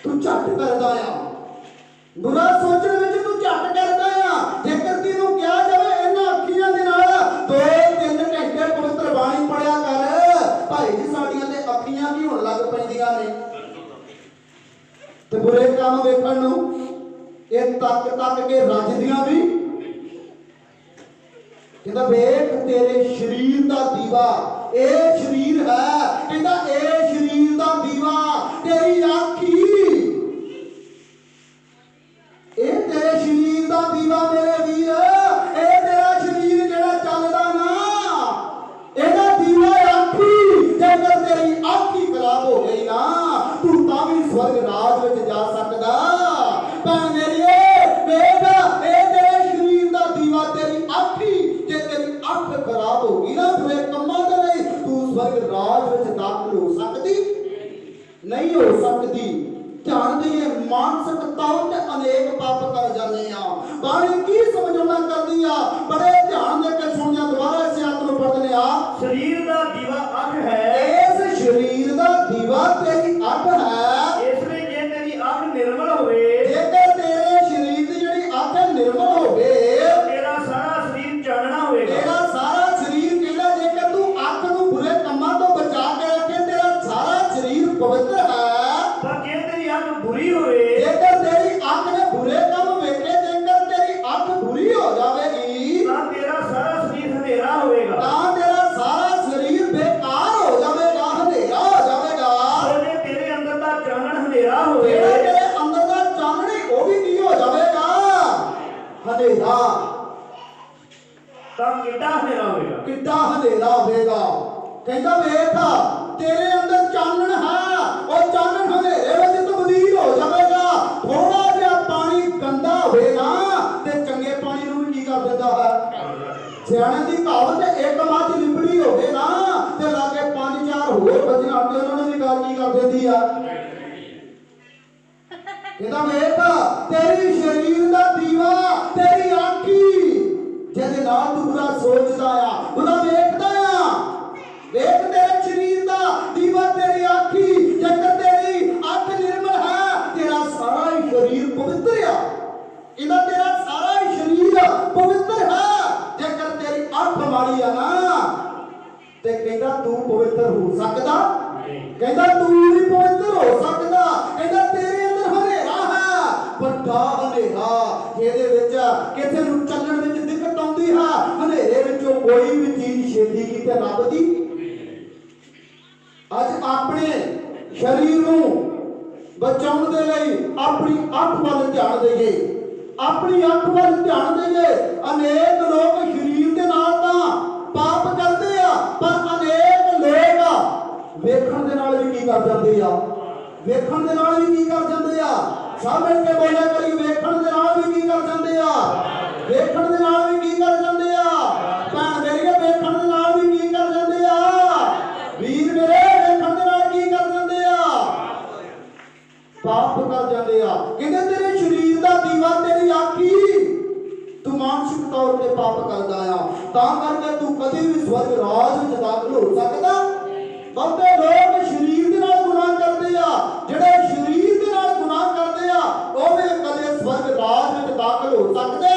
ਤੂੰ ਝੱਟ ਕਰਦਾ ਆ, ਬੁਰਾ ਸੋਚਣ ਵਿੱਚ ਤੂੰ ਝੱਟ ਕਰਦਾ ਆ। ਜੇਕਰ ਤੈਨੂੰ ਕਿਹਾ ਜਾਵੇ ਇਹਨਾਂ ਅੱਖੀਆਂ ਦੇ ਨਾਲ 2-3 ਘੰਟੇ ਪਵਿੱਤਰ ਬਾਣੀ ਪੜਿਆ ਕਰ, ਭਾਈ ਜੀ ਸਾਡੀਆਂ ਤੇ ਅੱਖੀਆਂ ਵੀ ਹੋਣ ਲੱਗ ਪੈਂਦੀਆਂ ਨੇ ਤੇ ਬੁਰੇ ਕੰਮ ਵੇਖਣ ਨੂੰ ਇਹ ਤੱਕ ਕੇ ਰੱਜਦੀਆਂ ਵੀ। ਕਹਿੰਦਾ ਵੇਖ ਤੇਰੇ ਸਰੀਰ ਦਾ ਦੀਵਾ ਇਹ ਸਰੀਰ ਹੈ। ਕਹਿੰਦਾ ਇਹ ਸਰੀਰ ਦਾ ਦੀਵਾ ਤੇਰੀ ਆਖੀ, ਇਹ ਤੇਰੇ ਸਰੀਰ ਦਾ ਦੀਵਾ ਮੇਰੇ ਵੀਰ। ਇਹ ਤੇਰਾ ਸਰੀਰ ਜਿਹੜਾ ਚੱਲਦਾ ਨਾ, ਇਹਦਾ ਦੀਵਾ ਆਖੀ। ਜੇਕਰ ਤੇਰੀ ਆਖੀ ਖਰਾਬ ਹੋ ਗਈ ਨਾ, ਤੂੰ ਤਾਂ ਵੀ ਸਵਰਗ ਰਾਜ ਵਿੱਚ ਜਾ ਸਕਦਾ। ਭੈਣ ਮੇਰੀਏ ਵੇਖ, ਇਹ ਤੇਰੇ ਸਰੀਰ ਦਾ ਦੀਵਾ ਤੇਰੀ ਆਖੀ। ਜੇ ਤੇਰੀ ਅੱਖ ਖਰਾਬ ਹੋ ਗਈ ਨਾ ਬੁਰੇ ਕੰਮਾਂ ਦੇ ਲਈ, ਤੂੰ ਸਵਰਗ ਰਾਜ ਵਿੱਚ ਦਾਖਲ ਹੋ ਸਕਦੀ ਨਹੀਂ ਹੋ ਸਕਦੀ। ਧਿਆਨ ਦੇਈਏ, ਮਾਨਸਿਕ ਤੌਰ ਤੇ ਅਨੇਕ ਪਾਪ ਕਰ ਜਾਂਦੇ ਆ। ਬਾਣੀ ਕੀ ਸਮਝਾਉਣਾ ਕਰਦੀ ਆ, ਬੜੇ ਧਿਆਨ ਦੇ ਕੇ ਸੁਣਿਆ। ਦੁਬਾਰਾ ਇਸ ਆਇਤ ਨੂੰ ਪੜ੍ਹਦੇ ਆ। ਸਰੀਰ ਦਾ ਦੀਵਾ ਅੱਖ ਹੈ। ਇਸ ਸਰੀਰ ਦਾ ਦੀਵਾ ਤੇਰੀ ਅੱਖ ਹੈ। ਇਸ ਲਈ ਜੇ ਤੇਰੀ ਅੱਖ ਨਿਰਮਲ ਹੋਵੇ, ਜੇਕਰ ਤੇਰੇ ਸਰੀਰ ਦੀ ਜਿਹੜੀ ਅੱਖ ਨਿਰਮਲ ਹੋਵੇ, ਤੇਰਾ ਸਾਰਾ ਸਰੀਰ ਚਾਨਣਾ ਹੋਵੇਗਾ। ਤੇਰਾ ਸਾਰਾ ਸਰੀਰ ਕਹਿੰਦਾ ਜੇਕਰ ਤੂੰ ਅੱਖ ਨੂੰ ਬੁਰੇ ਕੰਮਾਂ ਤੋਂ ਬਚਾ ਕੇ ਰੱਖੇ, ਤੇਰਾ ਸਾਰਾ ਸਰੀਰ ਪਵਿੱਤਰ ਹੈ। ਪਰ ਜੇ ਤੇਰੀ ਅੱਖ ਬੁਰੀ ਹੋਵੇ, ਜੇਕਰ ਤੇਰੀ ਅੱਖ ਨੇ ਬੁਰੇ ਕੰਮ ਵੇਖੇ, ਜੇਕਰ ਤੇਰੀ ਅੱਖ ਬੁਰੀ ਹੋ ਜਾਵੇਗੀ, ਤਾਂ ਤੇਰਾ ਸਾਰਾ ਸਰੀਰ ਹਨੇਰਾ ਹੋਵੇਗਾ। ਤਾਂ ਤੇਰਾ ਸਾਰਾ ਸਰੀਰ ਬੇਕਾਰ ਹੋ ਜਾਵੇਗਾ, ਹਨੇਰਾ ਹੋ ਜਾਵੇਗਾ। ਸੋ ਜੇ ਤੇਰੇ ਅੰਦਰ ਦਾ ਚਾਨਣ ਹਨੇਰਾ ਹੋਵੇ, ਜਿਹੜਾ ਤੇਰੇ ਅੰਦਰ ਦਾ ਚਾਨਣੀ ਉਹ ਵੀ ਕੀ ਹੋ ਜਾਵੇਗਾ? ਹਨੇਰਾ। ਤਾਂ ਕਿੱਡਾ ਹਨੇਰਾ ਹੋਵੇਗਾ। ਕਿੱਡਾ ਹਨੇਰਾ ਹੋਵੇਗਾ। ਕਹਿੰਦਾ ਵੇਖ ਤੇਰੇ ਅੰਦਰ ਚਾਨਣ ਹੈ, ਉਹ ਚਾਨਣ ਹਨੇਰੇ ਵਿੱਚ ਤਬਦੀਲ ਹੋ ਜਾਵੇਗਾ। ਥੋੜਾ ਜਿਹਾ ਪਾਣੀ ਗੰਦਾ ਹੋਵੇ ਨਾ ਤੇ ਚੰਗੇ ਪਾਣੀ ਨੂੰ ਵੀ ਕੀ ਕਰ ਦਿੰਦਾ ਹੈ? ਸਿਆਣੇ ਦੀ ਕਹਾਵਤ ਹੈ, ਇੱਕ ਮੱਝ ਲਿਬੜੀ ਹੋਵੇ ਨਾ ਤੇ ਲਾਗੇ 5-4 ਹੋਰ ਬੱਚੇ ਆਉਂਦੇ, ਉਹਨਾਂ ਨੇ ਵੀ ਗੱਲ ਕੀ ਕਰ ਦਿੰਦੀ ਆ? ਕਹਿੰਦਾ ਵੇਖ ਤੇਰੀ ਸਰੀਰ ਦਾ ਦੀਵਾ ਤੇਰੀ ਆਖੀ, ਜਿਹਦੇ ਨਾਲ ਤੂੰ ਬੁਰਾ ਸੋਚਦਾ ਆ, ਬੁਰਾ ਵੇਖਦਾ ਆ। ਵੇਖ ਤੇਰੇ ਸਰੀਰ ਦਾ ਦੀਵਾ ਤੇਰੀ ਆਖੀ। ਜੇਕਰ ਤੇਰੀ ਅੱਖ ਨਿਰਮਲ ਹੈ, ਤੇਰਾ ਸਾਰਾ ਹੀ ਸਰੀਰ ਪਵਿੱਤਰ ਆ। ਇਹਦਾ ਤੇਰਾ ਸਾਰਾ ਹੀ ਸਰੀਰ ਪਵਿੱਤਰ ਹੈ। ਜੇਕਰ ਤੇਰੀ ਅੱਖ ਮਾੜੀ ਆ ਨਾ, ਤੇ ਕਹਿੰਦਾ ਤੂੰ ਪਵਿੱਤਰ ਹੋ ਸਕਦਾ? ਕਹਿੰਦਾ ਤੂੰ ਨਹੀਂ ਪਵਿੱਤਰ ਹੋ ਸਕਦਾ। ਕਹਿੰਦਾ ਤੇਰੇ ਅੰਦਰ ਹਨੇਰਾ ਹੈ, ਵੱਡਾ ਹਨੇਰਾ, ਜਿਹਦੇ ਵਿੱਚ ਕਿਸੇ ਨੂੰ ਚੱਲਣ ਵਿੱਚ ਦਿੱਕਤ ਆਉਂਦੀ ਹੈ। ਹਨੇਰੇ ਵਿੱਚੋਂ ਕੋਈ ਵੀ ਚੀਜ਼ ਛੇਤੀ ਕਿਤੇ ਲੱਭਦੀ। ਅੱਜ ਆਪਣੇ ਸਰੀਰ ਨੂੰ ਬਚਾਉਣ ਦੇ ਲਈ ਆਪਣੀ ਅੱਖ ਵੱਲ ਧਿਆਨ ਦੇਈਏ। अपनी अख वाल ध्यान देइए। अनेक लोग शरीर के नाल तां पाप करते आ, पर अनेक लोग वेखण दे नाल भी की कर जांदे आ, वेखण दे नाल भी की कर जांदे आ। सब मिल के बोलिया करी, वेखण दे नाल भी की कर जांदे आ, वेखण दे नाल भी की कर जांदे आ। भैण मेरी वेखण दे नाल भी की कर जांदे आ, वीर मेरे वेखण दे नाल की कर जांदे आ, पाप कर जाते आ। कहते तेरे शरीर का दीवा तेरी आखी, तू मानसिक तौर पर पाप करता आ, तां करके तू कभी भी स्वर्ग राज में दाखिल हो सकता। बहुते लोग शरीर के नाल गुनाह करते आ, जेड़े शरीर के नाल गुनाह करते आ वो भी कदे स्वर्ग राज में दाखिल हो सकते,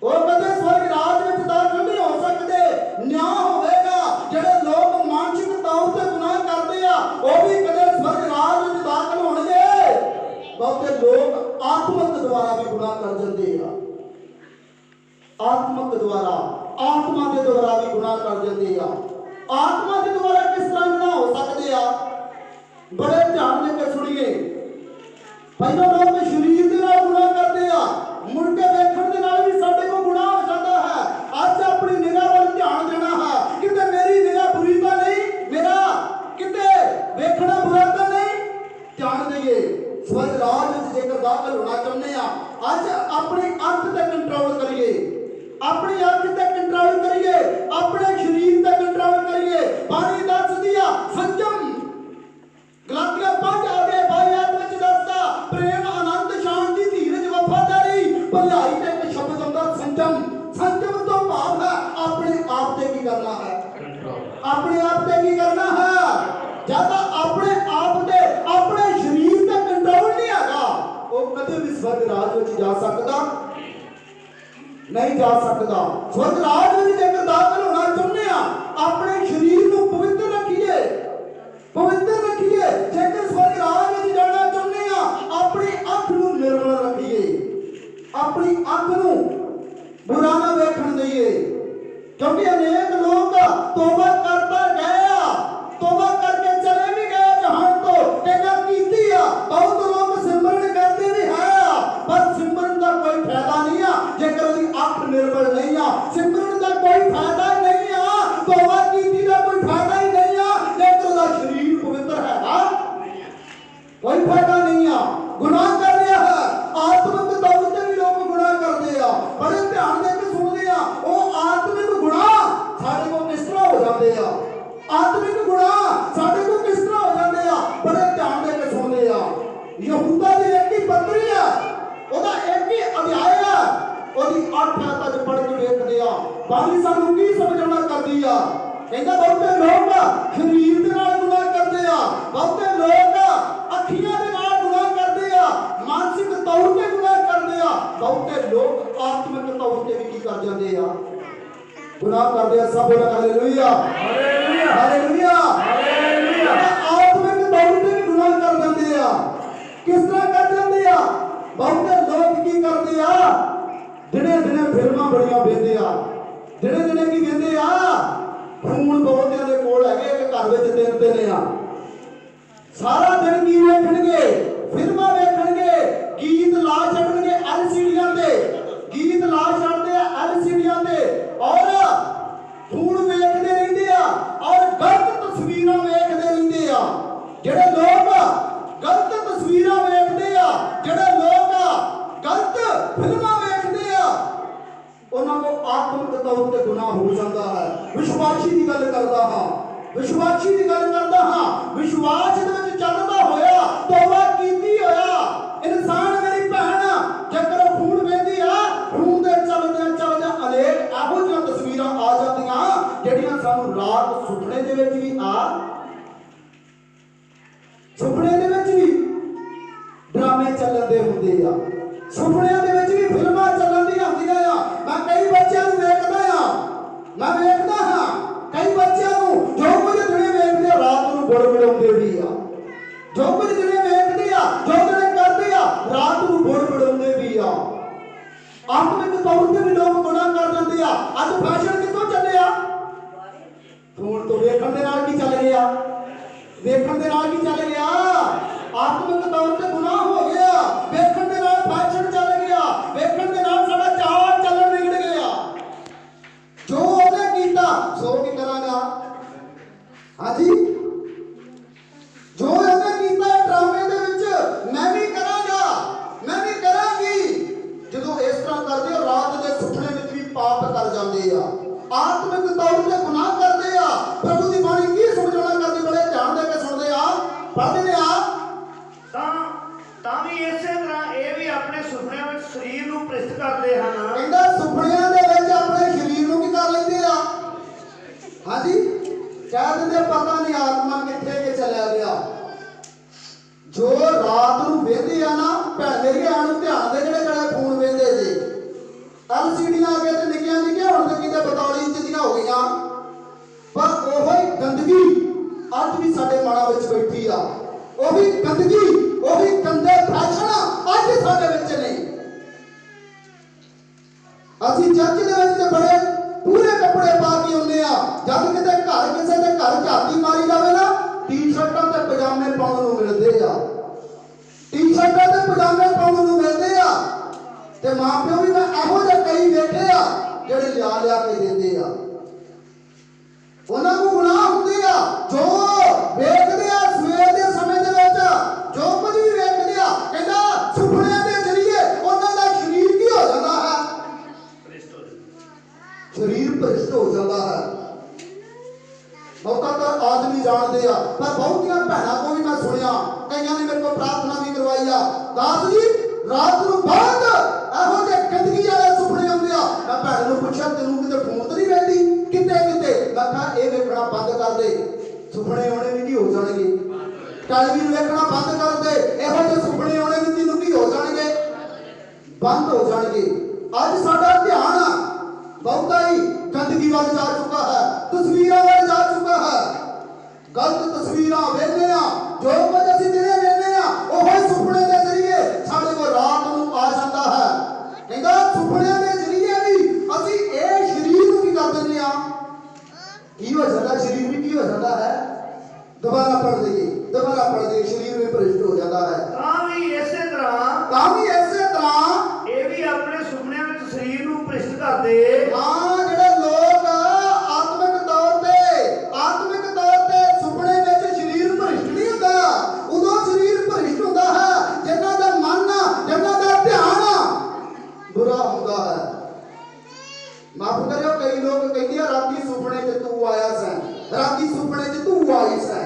वो कदे स्वर्ग राज में दाखिल नहीं हो सकते। न्याय होवेगा, जेड़े लोग मानसिक तौर पर गुनाह करते आ वो भी कदे स्वर्ग राज में दाखिल होणगे। बहुते लोग आत्मक द्वारा भी गुनाह कर जाते हैं, आत्मक द्वारा, आत्मा के द्वारा भी गुनाह कर जाते हैं। आत्मा के द्वारा किस तरह गुनाह हो सकते हैं, बड़े ध्यान देकर सुनिए। पहले लोग शरीर के नाल गुनाह करते हैं, मुड़ के देखण दे नाल भी साडे को गुनाह हो जाता है। आज अपनी निगाह वाल ध्यान देना है, किते मेरी निगाह बुरी तो नहीं, मेरा किते देखना बुरा तो नहीं। ध्यान देइए, स्वर्ग राज में जेकर दाखिल होना चाहते हैं, आज अपनी अख ते कंट्रोल करिए, अपनी अख ते कंट्रोल करिए, अपने शरीर ते कंट्रोल करिए। बानी दस दिया संयम, गलातिया 5 आगे 22 ਵਿੱਚ ਦੱਸਦਾ प्रेम आनंद शांति धीरज वफादारी भलाई ते एक शब्द आਉਂਦਾ संयम। संयम तो भाव है अपने आप ते की करना है, अपने आप ते की करना है। ज्यादा अपने आप ते अपने शरीर ते कंट्रोल नहीं हैगा, वो कदे भी स्वर्ग राज ਵਿੱਚ जा सकता नहीं, जा सकता। स्वर्ग राज में जेकर दाखिल होना चाहते हैं, अपने शरीर को पवित्र रखिए, पवित्र रखिए। जेकर स्वर्ग राज में जाना चाहते हैं, अपनी अख को निर्मल रखिए, अपनी अख को बुरा ना देखण दइए। क्योंकि अनेक लोग तौबा करता गए, तौबा करके चले भी गए जहान तो कहना कीती आ। बहुत लोग सिमरन करते भी है, पर सिमरन का कोई फायदा नहीं आ जेकर उनकी अख निर्मल नहीं आ। सिमरन का कोई फायदा नहीं आ, तौबा कीती का कोई फायदा ही नहीं आ जेकर उसका शरीर पवित्र है, कोई फायदा नहीं आ। गुनाह कर रहा है, आत्मिक तौर पर भी लोग गुनाह करते आ। बड़े ध्यान देकर सुनते आ, वो आत्मिक गुनाह साडे को किस तरह हो जाते आ, आत्मिक गुनाह साडे को किस तरह हो जाते आ। बड़े ध्यान देकर सुनते आ। यहूदा दी एक ही पत्री है, ओदा एक ही अध्याय है, ओदी 8 आयत पढ़ के देखदे आ। बानी सानू की समझाना करदी आ। कहंदा बहुते लोग शरीर दे नाल गुनाह करदे आ, बहुते लोग अखियां दे नाल गुनाह करदे आ, मानसिक तौर ते गुनाह करदे आ, बहुते लोग आत्मिक तौर ते भी की कर जांदे आ, गुनाह करदे आ। सब बोला हालेलुया, हालेलुया, हालेलुया, हालेलुया। आत्मिक तौर ते भी गुनाह कर जांदे आ। किस तरह कर जांदे आ? बहुते लोग की करदे आ, दिने दिने फिल्मां बड़ियां वेंदे आ, दिने दिने की वेंदे आ, खून बहुतिਆਂ ਦੇ ਕੋਲ ਹੈਗੇ ਇੱਕ ਘਰ ਵਿੱਚ ਤਿੰਨ ਆ। सारा दिन की वेखणगे, फिल्मां वेखणगे, गीत ला छड्डणगे एलसीडीआं ते, गीत ला छड्डदे एलसीडीआं ते, और खून वेखदे रहिंदे आ और गलत तस्वीरां वेखदे रहिंदे आ। जेड़े लोग गलत तस्वीरां वेखदे आ, जेड़े लोग गलत फिल्मां वेखदे आ, उन्हां को आत्मिक तौर ते गुनाह हो जाता है। विश्वासी की गल करदा हां, विश्वासी की गल करदा हां, विश्वास दे विच चलदा होया, तौबा कीती होया इंसान मेरी भैण जेकर खून वेंदी आ, खून दे चलदे अनेक एहो जिहियां तस्वीरां आ जांदियां ਜਿਹੜੀਆਂ ਸਾਨੂੰ रात सुपने दे विच भी आ, सुपने दे विच भी ड्रामे ਚੱਲਣ ਦੇ ਹੁੰਦੇ ਆ, ਸੁਪਨਿਆਂ ਦੇ ਵਿੱਚ ਵੀ ਫਿਲਮਾਂ ਚੱਲਣ ਦੀਆਂ ਹੁੰਦੀਆਂ ਆ। ਮੈਂ ਕਈ ਬੱਚਿਆਂ ਨੂੰ ਵੇਖਦਾ ਆ, ਮੈਂ ਵੇਖਦਾ ਹਾਂ कई बच्चों जो कुछ दिने वेखते रात को बुड़बुड़ाते भी आ, जो कुछ दिने वेखते आ, जो दिने करते आ, रात को बुड़बुड़ाते भी आ। आत्मिक तौर पर भी लोग गुनाह कर जाते आ। अज फैशन कितों चले आ? फोन तो वेखण दे नाल की चल गया, वेखण दे नाल की चल गया। आत्मिक तौर पर गुनाह हो गया, वेखण दे नाल फैशन चल गया। जाते आ, आत्मिक तौर ते गुनाह करते आ। प्रभु की बाणी की समझाना करते, बड़े ध्यान दे के सुनते आ, पढ़ते आ। ਤਾਂ ਵੀ ਇਸੇ ਤਰ੍ਹਾਂ ਇਹ ਵੀ ਆਪਣੇ ਸੁਪਨਿਆਂ ਵਿੱਚ ਸਰੀਰ ਨੂੰ ਭ੍ਰਿਸ਼ਟ ਕਰਦੇ ਹਨ। ਕਹਿੰਦਾ ਸੁਪਨਿਆਂ ਦੇ ਵਿੱਚ ਆਪਣੇ ਸਰੀਰ ਨੂੰ ਕੀ ਕਰ ਲੈਂਦੇ ਆ? ਹਾਂਜੀ, ਕਹਿ ਦਿੰਦੇ ਪਤਾ ਨਹੀਂ ਆਤਮਾ ਕਿੱਥੇ ਕਿ ਚਲਿਆ ਗਿਆ। ਜੋ ਰਾਤ ਨੂੰ ਵੇਖਦੇ ਆ ਨਾ, ਭੈਣ ਮੇਰੀ ਆਣ ਧਿਆਨ ਦੇ, ਜਿਹੜੇ ਜਿਹੜੇ ਫੋਨ ਵੇਖਦੇ ਜੇ, LCD ਆ ਗਏ ਤੇ ਨਿੱਕੀਆਂ ਨਿੱਕੀਆਂ ਹੁਣ ਤੇ ਕਿਤੇ 42 ਇੰਚ ਦੀਆਂ ਹੋ ਗਈਆਂ, ਪਰ ਉਹੋ ਹੀ ਗੰਦਗੀ ਅੱਜ ਵੀ ਸਾਡੇ ਮਨਾਂ ਵਿੱਚ ਬੈਠੀ ਆ। ਉਹੀ ਗੰਦਗੀ, ਉਹੀ ਗੰਦੇ ਫੈਸ਼ਨ ਅੱਜ ਸਾਡੇ ਵਿੱਚ ਨੇ। ਅਸੀਂ ਚਰਚ ਦੇ ਵਿੱਚ ਤੇ ਬੜੇ ਪੂਰੇ ਕੱਪੜੇ ਪਾ ਕੇ ਆਉਂਦੇ ਆ, ਜਦ ਕਿਤੇ ਘਰ ਕਿਸੇ ਦੇ ਘਰ ਝਾਤੀ ਮਾਰੀ ਜਾਵੇ ਨਾ, ਟੀ-ਸ਼ਰਟਾਂ ਤੇ ਪਜਾਮੇ ਪਾਉਣ ਨੂੰ ਮਿਲਦੇ ਆ, ਟੀ-ਸ਼ਰਟਾਂ ਤੇ ਪਜਾਮੇ ਪਾਉਣ ਨੂੰ ਮਿਲਦੇ ਆ। ਤੇ ਮਾਪਿਓ ਵੀ ਮੈਂ ਇਹੋ ਜਿਹੇ ਕਈ ਵੇਖੇ ਆ ਜਿਹੜੇ ਲਿਆ ਕੇ ਦਿੰਦੇ ਆ। ਉਹਨਾਂ ਨੂੰ ਗੁਨਾਹ ਹੁੰਦੇ ਆ, ਜੋ ਵੇਖਦੇ ਆ ਸਵੇਰ ਦੇ ਸਮੇਂ ਦੇ ਵਿੱਚ, ਜੋ ਕੁਝ ਵੀ ਵੇਖਦੇ ਆ, ਕਹਿੰਦਾ ਸੁਪਨਿਆਂ ਦੇ ਜ਼ਰੀਏ ਉਹਨਾਂ ਦਾ ਸਰੀਰ ਕੀ ਹੋ ਜਾਂਦਾ ਹੈ? ਸਰੀਰ ਭ੍ਰਿਸ਼ਟ ਹੋ ਜਾਂਦਾ ਹੈ। ਬਹੁਤਾ ਤਾਂ ਆਦਮੀ ਜਾਣਦੇ ਆ, ਪਰ ਬਹੁਤੀਆਂ ਭੈਣਾਂ ਕੋਲ ਵੀ ਮੈਂ ਸੁਣਿਆ, ਕਈਆਂ ਨੇ ਮੇਰੇ ਕੋਲ ਪ੍ਰਾਰਥਨਾ ਵੀ ਕਰਵਾਈ ਆ, ਦਾਸ ਜੀ ਰਾਤ ਨੂੰ ਬਾਅਦ ਇਹੋ ਜਿਹੇ ਗੰਦਗੀ ਵਾਲੇ ਸੁਪਨੇ ਆਉਂਦੇ ਆ। ਮੈਂ ਭੈਣ ਨੂੰ ਪੁੱਛਿਆ, ਤੈਨੂੰ ਕਿਤੇ ਫੋਨ ਤਾਂ ਨਹੀਂ ਵੇਖਦੀ? ਕਿਤੇ ਕਿਤੇ। ਮੈਂ ਕਿਹਾ ਇਹ ਵੇਖਣਾ ਬੰਦ ਕਰ ਦੇ, ਸੁਪਨੇ ਆਉਣੇ ਵੀ ਕੀ ਹੋ ਜਾਣਗੇ। ਟੈਲੀਵਿਜ਼ਨ ਵੇਖਣਾ ਬੰਦ ਕਰ ਦੇ, ਇਹੋ ਜਿਹੇ ਸੁਪਨੇ ਆਉਣੇ ਵੀ ਤੈਨੂੰ ਕੀ ਹੋ ਜਾਣਗੇ, ਬੰਦ ਹੋ ਜਾਣਗੇ। ਅੱਜ ਸਾਡਾ ਧਿਆਨ ਬਹੁਤਾ ਹੀ ਗੰਦਗੀ ਵੱਲ ਜਾ ਚੁੱਕਾ ਹੈ, ਤਸਵੀਰਾਂ ਵੱਲ ਜਾ ਚੁੱਕਾ ਹੈ। ਗਲਤ ਤਸਵੀਰਾਂ ਵੇਖਦੇ ਆ, ਜੋ ਕੁਝ ਅਸੀਂ ਦਿਨੇ ਵੇਖਦੇ ਆ, ਉਹ ਸੁਪਨੇ ਦੇ ਜ਼ਰੀਏ ਸਾਡੇ ਕੋਲ ਰਾਤ ਨੂੰ ਆ ਜਾਂਦਾ ਹੈ। ਕਹਿੰਦਾ ਸੁਪਨਿਆਂ ਦੇ ਜ਼ਰੀਏ ਵੀ ਅਸੀਂ ਇਹ ਸਰੀਰ ਨੂੰ ਕੀ ਕਰ ਦਿੰਦੇ ਆ? ਕੀ ਹੋ ਜਾਂਦਾ? ਸਰੀਰ ਵੀ ਕੀ ਹੋ ਜਾਂਦਾ ਹੈ? ਦੁਬਾਰਾ ਪੜ੍ਹ ਦਈਏ, ਦੁਬਾਰਾ ਪੜ੍ਹ ਦਈਏ, ਸਰੀਰ ਵੀ ਭ੍ਰਿਸ਼ਟ ਹੋ ਜਾਂਦਾ ਹੈ। ਤਾਂ ਵੀ ਇਸੇ ਤਰ੍ਹਾਂ ਇਹ ਵੀ ਆਪਣੇ ਸੁਪਨਿਆਂ ਵਿੱਚ ਸਰੀਰ ਨੂੰ ਭ੍ਰਿਸ਼ਟ ਕਰਦੇ। ਹਾਂ, ਜਿਹੜੇ ਲੋਕ ਆਤਮਿਕ ਤੌਰ ਤੇ ਸੁਪਨੇ ਵਿੱਚ ਸਰੀਰ ਭ੍ਰਿਸ਼ਟ ਨਹੀਂ ਹੁੰਦਾ, ਉਦੋਂ ਸਰੀਰ ਭ੍ਰਿਸ਼ਟ ਹੁੰਦਾ ਹੈ ਜਿਨ੍ਹਾਂ ਦਾ ਮਨ, ਜਿਨ੍ਹਾਂ ਦਾ ਧਿਆਨ ਬੁਰਾ ਹੁੰਦਾ ਹੈ। ਮਾਫ ਕਰਿਓ, ਕਈ ਲੋਕ ਕਹਿੰਦੇ ਆ ਰਾਤੀ ਸੁਪਨੇ 'ਚ ਤੂੰ ਆਇਆ ਸੈਂ, ਰਾਤੀ ਸੁਪਨੇ 'ਚ ਤੂੰ ਆਈ ਸੈਂ,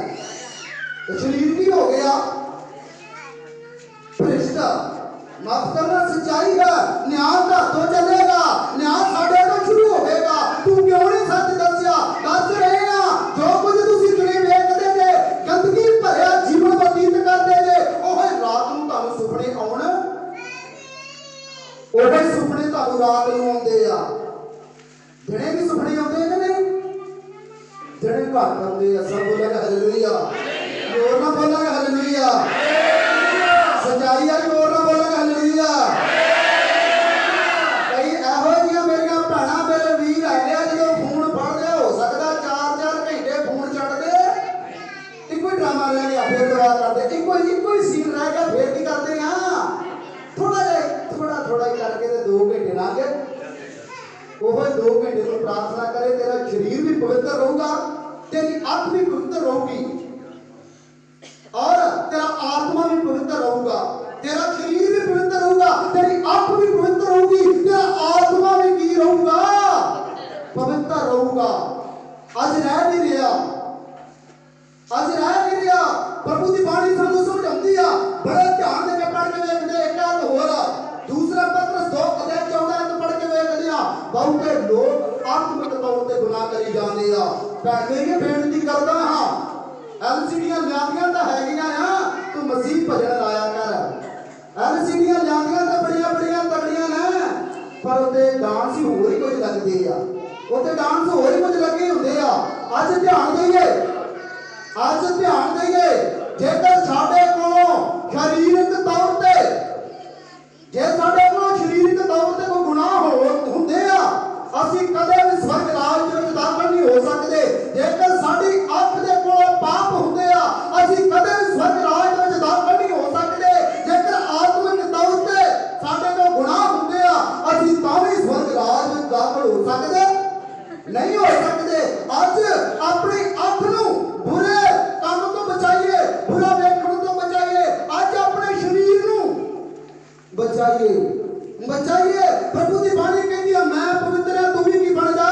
ਤੇ ਸਰੀਰ ਕੀ ਹੋ ਗਿਆ? ਭ੍ਰਿਸ਼ਟ। ਮਾਫ ਕਰਨਾ ਸੱਚਾਈ ਹੈ। ਨਿਆਂ ਘਰ ਤੋਂ ਚੱਲੇਗਾ, ਨਿਆਂ ਸਾਡੇ ਤੋਂ ਸ਼ੁਰੂ ਹੋਵੇਗਾ। ਤੂੰ ਕਿਉਂ ਨਹੀਂ ਸੱਚ ਦੱਸਿਆ? ਦੱਸ ਰਹੇ ਆ, ਜੋ ਕੁਝ ਤੁਸੀਂ ਦੁਨੀਆ ਵੇਖਦੇ ਜੇ, ਗੰਦਗੀ ਭਰਿਆ ਜੀਵਨ ਬਤੀਤ ਕਰਦੇ ਜੇ, ਉਹ ਰਾਤ ਨੂੰ ਤੁਹਾਨੂੰ ਸੁਪਨੇ ਆਉਣ, ਉਹ ਸੁਪਨੇ ਤੁਹਾਨੂੰ ਰਾਤ ਨੂੰ ਆਉਂਦੇ ਆ। ਦਿਨੇ ਵੀ ਸੁਪਨੇ ਆਉਂਦੇ ਕਿ ਨਹੀਂ? ਦਿਨੇ ਘੱਟ ਆਉਂਦੇ ਆ। ਸਭ ਬੋਲਾਂਗੇ ਹਾਲੇਲੂਇਆ, ਹੋਰ ਨਾ ਬੋਲਾਂਗੇ ਹਾਲੇਲੂਇਆ, ਸੱਚਾਈ ਆ, ਹੋਰ ਨਾ ਬੋਲਾਂਗੇ ਹਾਲੇਲੂਇਆ। ਕਈ ਇਹੋ ਜਿਹੀਆਂ ਮੇਰੀਆਂ ਭੈਣਾਂ, ਮੇਰੇ ਵੀਰ ਹੈਗੇ ਆ, ਜਦੋਂ ਫੋਨ ਫੜਦੇ ਹੋ ਸਕਦਾ 4-4 ਘੰਟੇ ਫੋਨ ਛੱਡਦੇ, ਇੱਕੋ ਹੀ ਡਰਾਮਾ ਰਹਿ ਗਿਆ, ਫੇਰ ਦੁਆ ਕਰਦੇ, ਇੱਕੋ ਹੀ ਸੀਨ ਰਹਿ ਗਿਆ, ਫੇਰ ਕੀ ਕਰਦੇ ਆ? ਥੋੜਾ ਹੀ ਕਰਕੇ ਤੇ 2 ਘੰਟੇ ਲੰਘ ਗਏ। ਉਹ 2 ਘੰਟੇ ਤੋਂ ਪ੍ਰਾਰਥਨਾ ਕਰੇ, ਤੇਰਾ ਸਰੀਰ ਵੀ ਪਵਿੱਤਰ ਰਹੂਗਾ, तेरी आत्मा भी पवित्र होगी और तेरा आत्मा भी पवित्र रहूगा, तेरा शरीर भी पवित्र रहूगा, तेरी आत्मा भी पवित्र होगी, तेरा आत्मा भी की रहूगा, पवित्र रहूगा। आज रह नहीं रहा, आज रह नहीं रहा। प्रभु की बाणी सानू समझाती है, बड़े ध्यान से पढ़ के देखते। एक गल होर, दूसरा पत्रस 2:14 पढ़ के देखते हैं, बहुते लोग आत्मिक तौर पर गुनाह करी जाते हैं। मैं बेनती करता हाँ, LCDयां लियांदियां तो हैगियां आ, तू मसीह भजन लाया कर। LCDयां लियांदियां तो बड़ियां बड़ियां तगड़ियां ने, पर उते डांस ही होर ही कुछ लगदे आ, उते डांस होर ही कुछ लगे हुंदे आ। अज ध्यान दईए, अज ध्यान दईए, जेकर साडे कोलों शरीरक तौर ते, जे साडे कोलों शरीरक तौर ते कोई गुनाह हुंदे आ, ਅਸੀਂ ਕਦੇ ਵੀ ਸਵਰਗ ਰਾਜ ਵਿੱਚ ਦਾਖਲ ਨਹੀਂ ਹੋ ਸਕਦੇ। ਜੇਕਰ ਸਾਡੀ ਅੱਖ ਦੇ ਕੋਲ ਪਾਪ ਹੁੰਦੇ ਆ, ਅਸੀਂ ਕਦੇ ਵੀ ਸਵਰਗ ਰਾਜ ਵਿੱਚ ਦਾਖਲ ਨਹੀਂ ਹੋ ਸਕਦੇ। ਜੇਕਰ ਆਤਮਿਕ ਤੌਰ ਤੇ ਸਾਡੇ ਕੋਲ ਗੁਨਾਹ ਹੁੰਦੇ ਆ, ਅਸੀਂ ਤਾਂ ਵੀ ਸਵਰਗ ਰਾਜ ਵਿੱਚ ਦਾਖਲ ਹੋ ਸਕਦੇ ਨਹੀਂ ਹੋ ਸਕਦੇ। ਅੱਜ ਆਪਣੀ ਅੱਖ ਨੂੰ ਬੁਰੇ ਕੰਮ ਤੋਂ ਬਚਾਈਏ, ਬੁਰਾ ਵੇਖਣ ਤੋਂ ਬਚਾਈਏ। ਅੱਜ ਆਪਣੇ ਸਰੀਰ ਨੂੰ बचाइए, बचाइए। प्रभु की बाणी कहती है, मैं पवित्र है, तू भी की बन जा।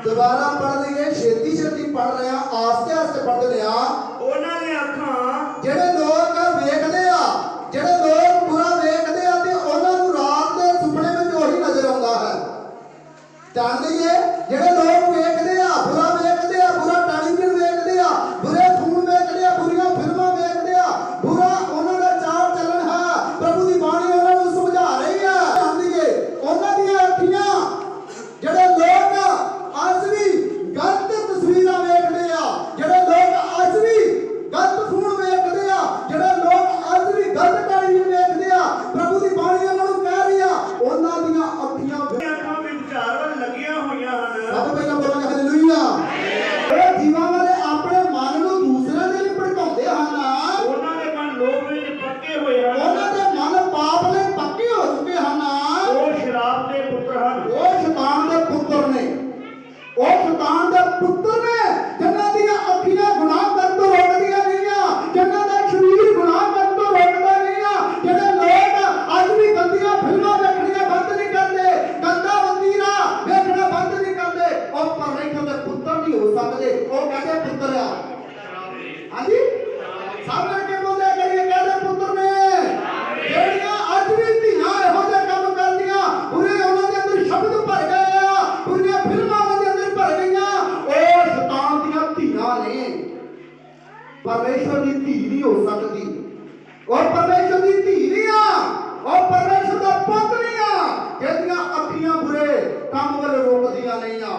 दोबारा पढ़ लईए, छेती छेती पढ़ रहे हैं, आस्ते आस्ते पढ़ रहे हैं। ਉਹਨਾਂ ਦੀਆਂ ਅੱਖਾਂ ਜਿਹੜੇ ਲੋਕ ਵੇਖਦੇ ਆ, ਜਿਹੜੇ ਲੋਕ ਬੁਰਾ ਵੇਖਦੇ ਆ ਤੇ ਉਹਨਾਂ ਨੂੰ ਰਾਤ ਦੇ ਸੁਪਨੇ ਵਿੱਚ ਉਹੀ ਨਜ਼ਰ ਆਉਂਦਾ ਹੈ। ਜਾਣ ਲਈਏ, ਜਿਹੜੇ ਲੋਕ ਵੇਖਦੇ ਆ, ਬੁਰਾ ਵੇਖਦੇ ਆ, ਬੁਰਾ ਟੈਲੀਵਿਜ਼ਨ ਵੇਖਦੇ ਆ, ਬੁਰੇ ਫੋਨ ਵੇਖਦੇ ਆ, ਬੁਰੀਆਂ ਫਿਲਮਾਂ ਵੇਖਦੇ ਆ, ਬੁਰਾ ਉਹਨਾਂ ਦਾ ਚਾਲ ਚੱਲਣ ਹੈ, ਪ੍ਰਭੂ ਦੀ ਬਾਣੀ ਉਹਨਾਂ ਨੂੰ ਸਮਝਾ ਰਹੀ ਹੈ। ਜਾਣ ਲਈਏ, ਉਹਨਾਂ ਦੀਆਂ ਅੱਖੀਆਂ, ਜਿਹੜੇ ਲੋਕ ਅੱਜ ਵੀ ਗਲਤ ਤਸਵੀਰਾਂ ਵੇਖਦੇ ਆ, ਜਿਹੜੇ ਲੋਕ ਅੱਜ ਵੀ ਗਲਤ ਫੋਨ ਵੇਖਦੇ ਆ, ਜਿਹੜੇ ਲੋਕ ਅੱਜ ਵੀ ਗਲਤ ਟੈਲੀਵਿਜ਼ਨ ਵੇਖਦੇ ਆ, ਪ੍ਰਭੂ ਦੀ ਬਾਣੀ ਉਹਨਾਂ ਨੂੰ ਕਹਿ ਰਹੀ ਆ, ਉਹਨਾਂ ਦੀਆਂ ਅੱਖੀਆਂ ਅੱਖਾਂ ਵੀ ਵਿਚਾਰ ਵੱਲ ਲੱਗੀਆਂ ਹੋਈਆਂ ਹਨ। ਸਭ ਪਹਿਲਾਂ ਬੋਲਾਂਗੇ ਹਾਲੇਲੂਇਆ। ਇਹ ਜੀਵਾਂ ਵਾਲੇ ਆਪਣੇ ਮਨ ਨੂੰ ਦੂਸਰੇ ਦੇ ਲਈ ਭੜਕਾਉਂਦੇ ਹਨ। ਉਹਨਾਂ ਦੇ ਮਨ ਲੋਭ ਵਿੱਚ ਪੱਕੇ ਹੋਏ ਹਨ। ਉਹਨਾਂ ਦੇ ਮਨ ਪਾਪ ਲਈ ਪੱਕੇ ਹੋ ਚੁੱਕੇ ਹਨ। ਉਹ ਸ਼ਰਾਬ ਦੇ ਪੁੱਤਰ ਹਨ। ਉਹ ਸ਼ੈਤਾਨ ਦੇ ਪੁੱਤਰ ਨੇ, ਉਹ ਸ਼ੈਤਾਨ ਦੇ ਪੁੱਤਰ ਨੇ, ਜਿਨ੍ਹਾਂ ਦੀਆਂ ਅੱਖੀਆਂ ਗੁਨਾਹ ਕਰਨ ਤੋਂ ਰੋਕਦੀਆਂ ਨਹੀਂਆਂ, ਜਿਨ੍ਹਾਂ ਦਾ ਸਰੀਰ ਗੁਨਾਹ ਕਰਨ ਤੋਂ ਰੋਕਦਾ ਨਹੀਂਆਂ, ਜਿਹੜੇ ਲੋਕ ਅੱਜ ਵੀ ਗੰਦੀਆਂ ਫਿਲਮਾਂ ਵੇਖਣੀਆਂ ਬੰਦ ਨਹੀਂ ਕਰਦੇ, ਗੰਦਾ ਵੰਦੀਰਾ ਵੇਖਣਾ ਬੰਦ ਨਹੀਂ ਕਰਦੇ, ਉਹ ਪਰਮੇਸ਼ਰ ਦੇ ਪੁੱਤਰ ਨਹੀਂ ਹੋ ਸਕਦੇ। ਉਹ ਕਹਿੰਦੇ ਪੁੱਤਰ ਆ। ਹਾਂਜੀ, ਸਭ ਮਿਲ ਕੇ ਬੋਲੇ ਕਰੀਏ, ਕਹਿੰਦੇ ਪੁੱਤਰ ਨੇ। ਜਿਹੜੀਆਂ ਅੱਜ ਵੀ ਧੀਆਂ ਇਹੋ ਜਿਹੇ ਕੰਮ ਕਰਦੀਆਂ, ਬੁਰੇ ਉਹਨਾਂ ਦੇ ਅੰਦਰ ਸ਼ਬਦ ਭਰ ਗਏ ਆ, ਬੁਰੀਆਂ ਫਿਲਮਾਂ ਉਹਨਾਂ ਦੇ ਅੰਦਰ ਭਰ ਗਈਆਂ, ਉਹ ਸ਼ੈਤਾਨ ਦੀਆਂ ਧੀਆਂ ਨੇ। ਪਰਮੇਸ਼ਰ ਦੀ ਧੀ ਨਹੀਂ ਹੋ ਸਕਦੀ। ਉਹ ਪਰਮੇਸ਼ਰ ਦੀ ਧੀ ਨਹੀਂ ਆ, ਉਹ ਪਰਮੇਸ਼ਰ ਦਾ ਪੁੱਤ ਨਹੀਂ ਆ, ਜਿਹਦੀਆਂ ਅੱਖੀਆਂ ਬੁਰੇ ਕੰਮ ਵੱਲ ਰੋਕਦੀਆਂ ਨਹੀਂ ਆ।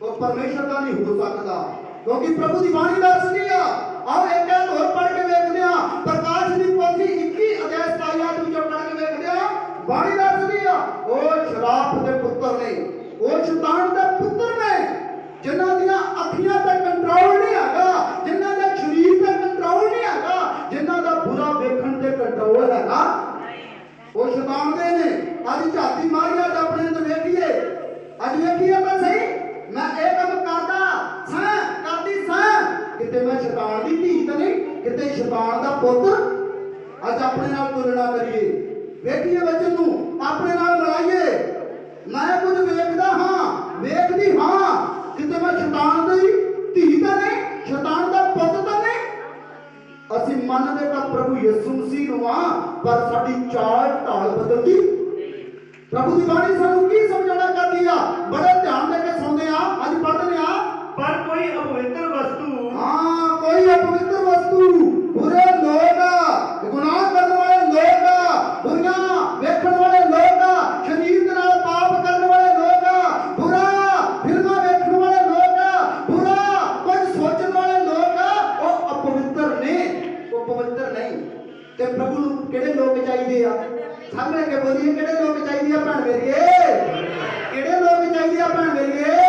ਉਹ ਪਰਮੇਸ਼ਰ ਦਾ ਨਹੀਂ ਹੋ ਸਕਦਾ, ਕਿਉਂਕਿ ਪ੍ਰਭੂ ਦੀ ਬਾਣੀ ਦੱਸਦੀ ਆ। ਆਓ ਇੱਕ ਗੱਲ ਹੋਰ ਪੜ੍ਹ ਕੇ ਵੇਖਦੇ ਆ, ਪ੍ਰਕਾਸ਼ ਦੀ ਪੋਥੀ 21 ਅਧਿਆਇ 27 ਆਇਤ ਵਿੱਚੋਂ ਪੜ੍ਹ ਕੇ ਵੇਖਦੇ ਆ। ਬਾਣੀ ਦੱਸਦੀ ਆ, ਉਹ ਸ਼ਰਾਬ ਦੇ ਪੁੱਤਰ ਨੇ, ਉਹ ਸ਼ੈਤਾਨ ਦੇ ਪੁੱਤਰ ਨੇ, ਜਿਨ੍ਹਾਂ ਦੀਆਂ ਅੱਖੀਆਂ ਤੇ ਕੰਟਰੋਲ ਨਹੀਂ ਹੈਗਾ, ਜਿਨ੍ਹਾਂ ਦੇ ਸਰੀਰ ਤੇ ਕੰਟਰੋਲ ਨਹੀਂ ਹੈਗਾ, ਜਿਨ੍ਹਾਂ ਦਾ ਬੁਰਾ ਵੇਖਣ ਤੇ ਕੰਟਰੋਲ ਹੈਗਾ, ਉਹ ਸ਼ੈਤਾਨ ਦੇ ਨੇ। ਅੱਜ ਝਾਤੀ ਮਾਰੀਆ ਤਾਂ ਆਪਣੇ ਅੰਦਰ ਵੇਖੀਏ, ਅੱਜ ਵੇਖੀਏ ਤਾਂ ਸਹੀ, ਮੈਂ ਇਹ ਕੰਮ ਕਰਦੀ ਸਾਂ, ਕਿਤੇ ਮੈਂ ਸ਼ੈਤਾਨ ਦੀ ਧੀ ਤਾਂ ਨਹੀਂ, ਕਿਤੇ ਸ਼ੈਤਾਨ ਦਾ ਪੁੱਤ। ਅੱਜ ਆਪਣੇ ਨਾਲ ਤੁਲਨਾ ਕਰੀਏ, ਵੇਖੀਏ ਵਚਨ ਨੂੰ, ਆਪਣੇ ਨਾਲ ਮਿਲਾਈਏ। ਮੈਂ ਕੁਝ ਵੇਖਦਾ ਹਾਂ, ਵੇਖਦੀ ਹਾਂ, ਕਿਤੇ ਮੈਂ ਸ਼ੈਤਾਨ ਦੀ ਧੀ ਤਾਂ ਨਹੀਂ, ਸ਼ੈਤਾਨ ਦਾ ਪੁੱਤ ਤਾਂ ਨਹੀਂ। ਅਸੀਂ ਮੰਨਦੇ ਤਾਂ ਪ੍ਰਭੂ ਯਿਸੂ ਮਸੀਹ ਨੂੰ ਆ, ਪਰ ਸਾਡੀ ਚਾਲ ਢਾਲ ਬਦਲਦੀ। ਪ੍ਰਭੂ ਦੀ ਬਾਣੀ ਸਾਨੂੰ ਕੀ ਸਮਝਾਉਣਾ ਕਰਦੀ ਆ? ਬੜੇ ਧਿਆਨ ਦੇ ਕੇ ਸੁਣਦੇ ਆ, ਅੱਜ ਪੜ੍ਹਦੇ ਆ। ਪਰ ਕੋਈ ਅਪਵਿੱਤਰ ਵਸਤੂ, ਹਾਂ, ਕੋਈ ਅਪਵਿੱਤਰ ਵਸਤੂ, ਬੁਰੇ ਲੋਕ, ਗੁਨਾਹ ਕਰਨ ਵਾਲੇ ਲੋਕ, ਬੁਰੀਆਂ ਵੇਖਣ ਵਾਲੇ ਲੋਕ, ਸਰੀਰ ਦੇ ਨਾਲ ਪਾਪ ਕਰਨ ਵਾਲੇ ਲੋਕ, ਬੁਰਾ ਫਿਲਮਾਂ ਵੇਖਣ ਵਾਲੇ ਲੋਕ, ਬੁਰਾ ਕੁਝ ਸੋਚਣ ਵਾਲੇ ਲੋਕ, ਉਹ ਅਪਵਿੱਤਰ ਨੇ, ਉਹ ਪਵਿੱਤਰ ਨਹੀਂ। ਤੇ ਪ੍ਰਭੂ ਨੂੰ ਕਿਹੜੇ ਲੋਕ ਚਾਹੀਦੇ ਆ? ਸਾਹਮਣੇ ਕੇ ਬੋਲੀਏ, ਕਿਹੜੇ ਲੋਕ ਚਾਹੀਦੇ ਆ ਭੈਣ ਮੇਰੀਏ? ਕਿਹੜੇ ਲੋਕ ਚਾਹੀਦੇ ਆ ਭੈਣ ਮੇਰੀਏ?